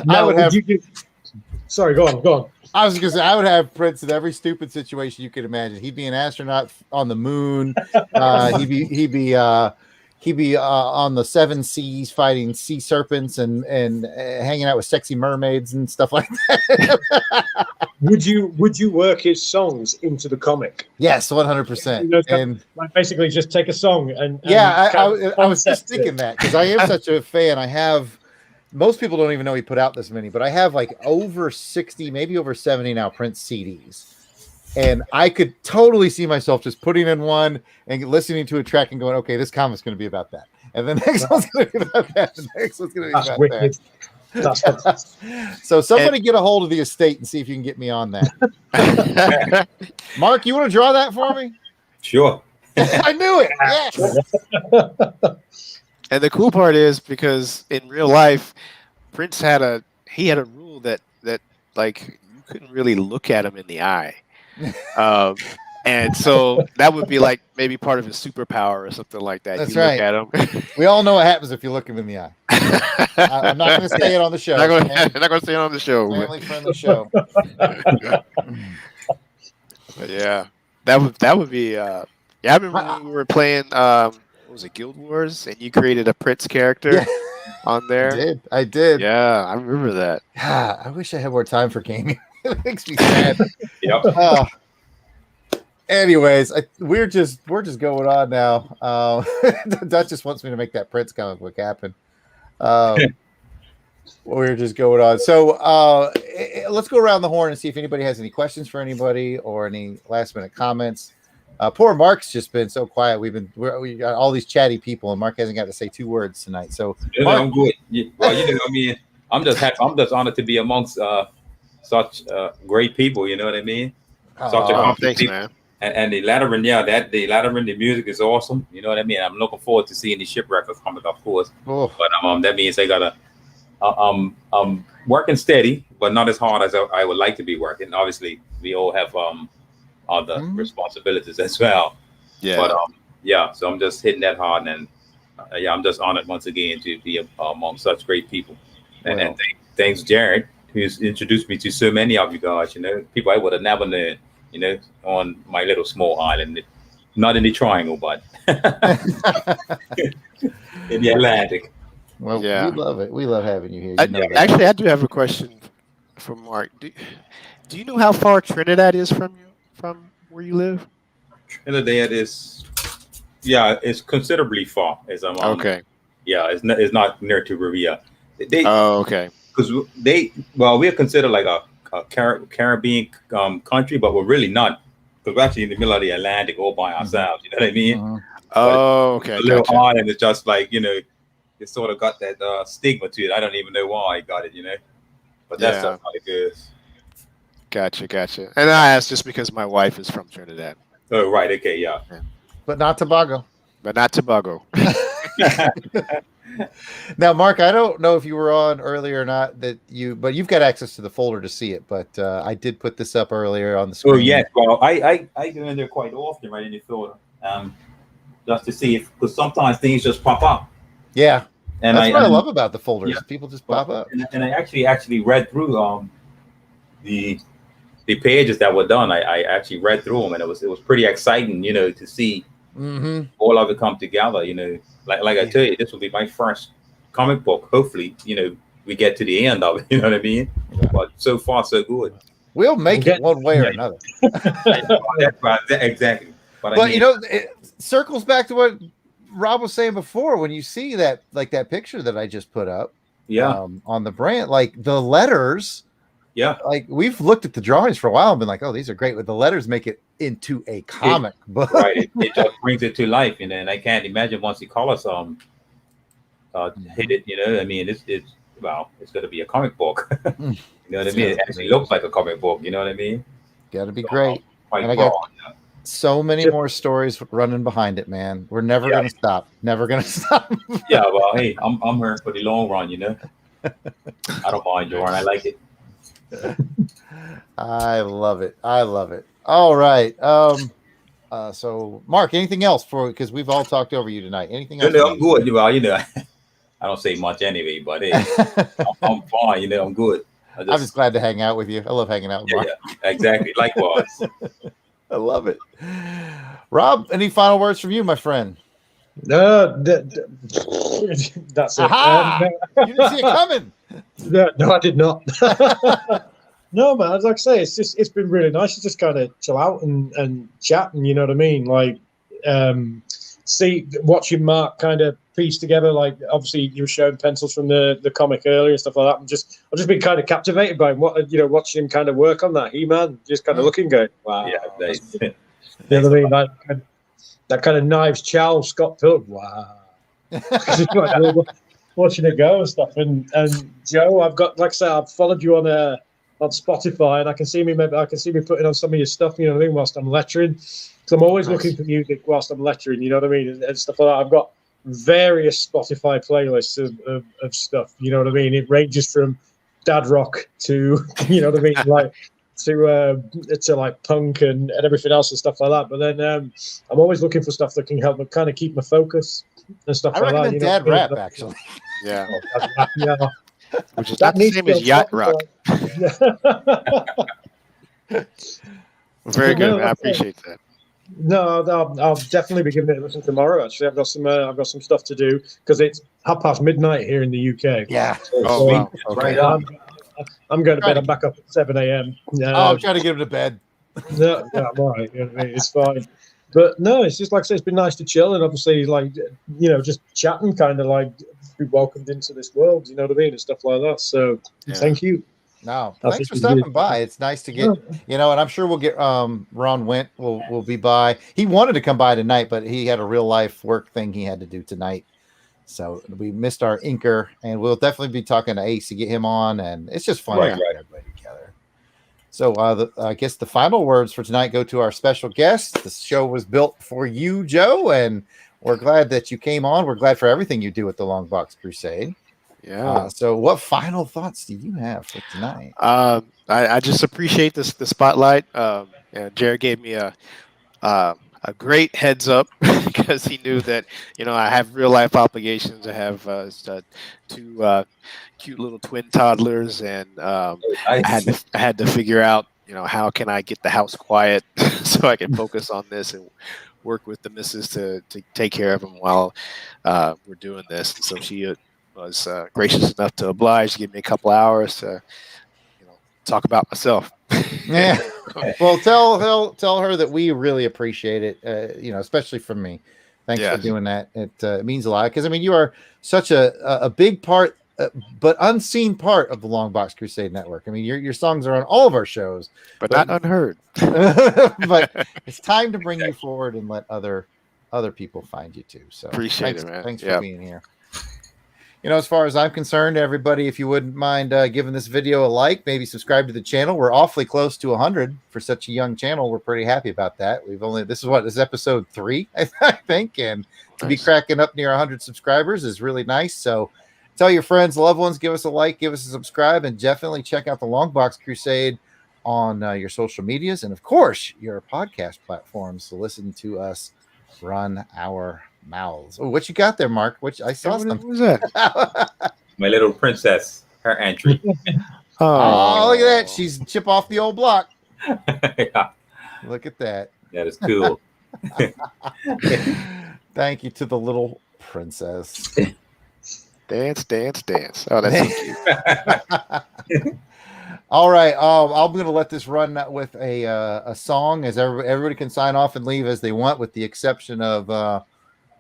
Now, would have. Sorry, go on. I was going to say I would have Prince in every stupid situation you could imagine. He'd be an astronaut on the moon. He'd be on the 7 seas fighting sea serpents and hanging out with sexy mermaids and stuff like that. Would you work his songs into the comic? Yes, 100%. And like basically just take a song and I was just thinking that because I am such a fan. I have most people don't even know he put out this many, but I have like over 60, maybe over 70 now Prince CDs. And I could totally see myself just putting in one and listening to a track and going, okay, this comic's going to be about that. And the next one's going to be about that. The next one's going to be about wicked. That's fantastic. So somebody get a hold of the estate and see if you can get me on that. Mark, you want to draw that for me? Sure. I knew it. Yes. And the cool part is because in real life, Prince had a rule that like you couldn't really look at him in the eye. And so that would be like maybe part of his superpower or something like that. That's you right. Look at him. We all know what happens if you look him in the eye. I'm not going to say it on the show. Not going to say it on the show. Family friendly show. But yeah, that would be. Yeah, I remember when we were playing. What was it, Guild Wars, and you created a Prince character on there. I did. Yeah, I remember that. I wish I had more time for gaming. It makes me sad. Yep. Anyways, we're just going on now. Dutch just wants me to make that Prince comic book happen. We're just going on. So let's go around the horn and see if anybody has any questions for anybody or any last minute comments. Poor Mark's just been so quiet. We got all these chatty people, and Mark hasn't got to say 2 words tonight. So Mark, I'm good. Well, I mean, I'm just happy. I'm just honored to be amongst such great people. You know what I mean? Such thanks, man. And the Lateran, the music is awesome. You know what I mean? I'm looking forward to seeing the Shipwrecker coming, of course. Oh. But that means I gotta working steady, but not as hard as I would like to be working. Obviously, we all have other responsibilities as well. Yeah. But so I'm just hitting that hard, and I'm just honored once again to be among such great people. And thanks, Jarrod, who's introduced me to so many of you guys. You know, people I would have never known. You know, on my little small island, not in the triangle, but in the Atlantic. Well, we love it. We love having you here. Actually, I do have a question for Mark. Do you know how far Trinidad is from where you live? Trinidad is, it's considerably far. Okay. Yeah, it's not near to Rivia. Okay. Because we're considered like a Caribbean country, but we're really not, because we're actually in the middle of the Atlantic all by ourselves. You know what I mean? Mm-hmm. Oh, okay. A little island is just like, you know, it sort of got that stigma to it. I don't even know why I got it, you know, but that's just how it goes. Gotcha. And I asked just because my wife is from Trinidad. Oh, right. Okay. Yeah. But not Tobago. Now, Mark, I don't know if you were on earlier or not, but you've got access to the folder to see it. But I did put this up earlier on the screen. Oh, yes. Well, I go in there quite often, right in the folder, just to see because sometimes things just pop up. Yeah, and that's what I love about the folders. Yeah. People just pop up. And I actually read through the pages that were done. I actually read through them, and it was pretty exciting, you know, to see all of it come together. You know, like I tell you, this will be my first comic book. Hopefully, you know, we get to the end of it. You know what I mean? Yeah. But so far, so good. We'll make it one way or another. Exactly. But you know, it circles back to what Rob was saying before. When you see that, like that picture that I just put up, on the brand, like the letters. Yeah, like we've looked at the drawings for a while and been like, "Oh, these are great." But the letters make it into a comic book, right? It just brings it to life, you know. And I can't imagine once the colors hit it, you know. I mean, it's going to be a comic book. You know what I mean? It actually looks like a comic book. You know what I mean? Got to be great. And I got so many more stories running behind it, man. We're never going to stop. Never going to stop. Yeah, well, hey, I'm here for the long run, you know. I don't mind, Jordan. I like it. I love it. I love it. All right. So Mark, anything else because we've all talked over you tonight. Anything else? I'm good. Well, I don't say much anyway, but hey, I'm fine. I'm good. I'm just glad to hang out with you. I love hanging out with Mark. Yeah, exactly. Likewise. I love it. Rob, any final words from you, my friend? No, that's it. Aha! You didn't see it coming. No, I did not. No, man. Like I say, it's been really nice to just kind of chill out and chat, and you know what I mean. Like, watching Mark kind of piece together. Like, obviously, you were showing pencils from the comic earlier and stuff like that. I've just been kind of captivated by him. Watching him kind of work on that. He-Man, just kind of looking, going, wow. Yeah, nice. You know what I mean? That kind of Knives Chow Scott Pilgrim. Wow. Watching it go and stuff. And Joe, I've got, like I said, I've followed you on Spotify, and I can see me putting on some of your stuff, you know what I mean, whilst I'm lecturing. Because I'm always looking for music whilst I'm lecturing, you know what I mean, and stuff like that. I've got various Spotify playlists of stuff, you know what I mean. It ranges from dad rock to, you know what I mean, like to like punk and everything else and stuff like that. But then I'm always looking for stuff that can help me kind of keep my focus and stuff I like that. recommend dad rap, actually. Yeah. Yeah. Which is not the same as yacht rock. Very good. I appreciate that. No, I'll definitely be giving it a listen tomorrow. Actually, I've got some stuff to do because it's midnight here in the UK. Yeah. Oh, wow. Okay. I'm going to bed. I'm back up at 7 a.m. I'm trying to get him to bed. No, I'm all right. You know what I mean? It's fine. But no, it's just like I say, it's been nice to chill and obviously, like, just chatting, kind of like be welcomed into this world. You know what I mean, and stuff like that. So thank you. No, thanks for stopping by. It's nice to get, and I'm sure we'll get Ron Went will be by. He wanted to come by tonight, but he had a real life work thing he had to do tonight. So we missed our inker, and we'll definitely be talking to Ace to get him on, and it's just fun to have everybody together. So I guess the final words for tonight go to our special guest. The show was built for you, Joe, and we're glad that you came on. We're glad for everything you do with the Long Box Crusade. Yeah. So what final thoughts do you have for tonight? I just appreciate the spotlight. Jarrod gave me a great heads up because he knew that I have real life obligations. I have two cute little twin toddlers, and I had to figure out how can I get the house quiet so I can focus on this and work with the missus to take care of them while we're doing this. And so she was gracious enough to oblige to give me a couple hours to talk about myself. Yeah. Well, tell her that we really appreciate it, especially from me. Thanks for doing that. It means a lot because you are such a big part, but unseen part of the Long Box Crusade Network. Your songs are on all of our shows, but not unheard. But it's time to bring you forward and let other people find you too. So appreciate it, man. Thanks for being here. As far as I'm concerned, everybody, if you wouldn't mind giving this video a like, maybe subscribe to the channel. We're awfully close to 100 for such a young channel. We're pretty happy about that. This is episode 3, I think, and to be cracking up near 100 subscribers is really nice. So tell your friends, loved ones, give us a like, give us a subscribe, and definitely check out the Long Box Crusade on your social medias and, of course, your podcast platforms to listen to us run our mouths. Oh, what you got there, Mark? Which I saw something. What was that? My little princess, her entry. Oh, look at that. She's chip off the old block. Yeah. Look at that. That is cool. Thank you to the little princess. Dance, dance, dance. Oh, that's so cute. All right. I'm going to let this run with a song as everybody can sign off and leave as they want, with the exception of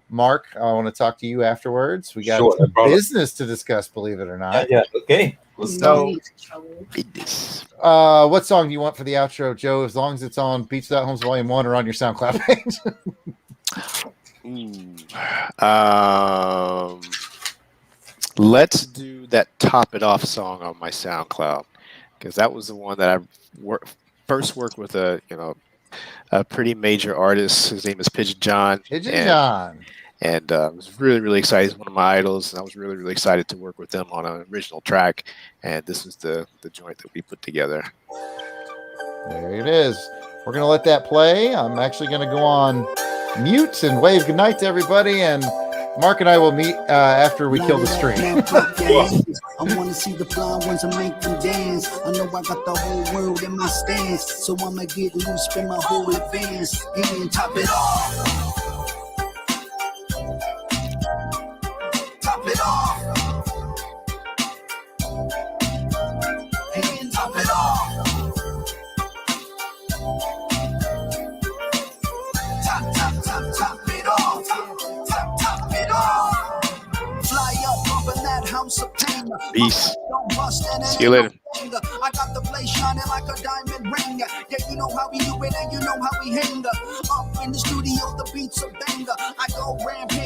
Mark. I want to talk to you afterwards. We got business to discuss, believe it or not. Yeah. Okay. So, what song do you want for the outro, Joe? As long as it's on Beats Without Homes Volume 1 or on your SoundCloud page. Let's do that Top It Off song on my SoundCloud, because that was the one that I first worked with a pretty major artist. His name is Pigeon John. And I was really, really excited. He's one of my idols, and I was really, really excited to work with them on an original track. And this is the joint that we put together. There it is. We're going to let that play. I'm actually going to go on mute and wave goodnight to everybody. And Mark and I will meet after we kill the stream. I want to see the fly ones and make them dance. I know I got the whole world in my stance, so I'ma get loose, spend my whole advance, and top it off. Top it off. And top it off. Top it off. Top it off. Fly up, bumping that house of pain. Peace. See you later. I got the place shining like a diamond ring. Yeah, you know how we do it and you know how we hang. Up in the studio, the beats a banger. I go rampage.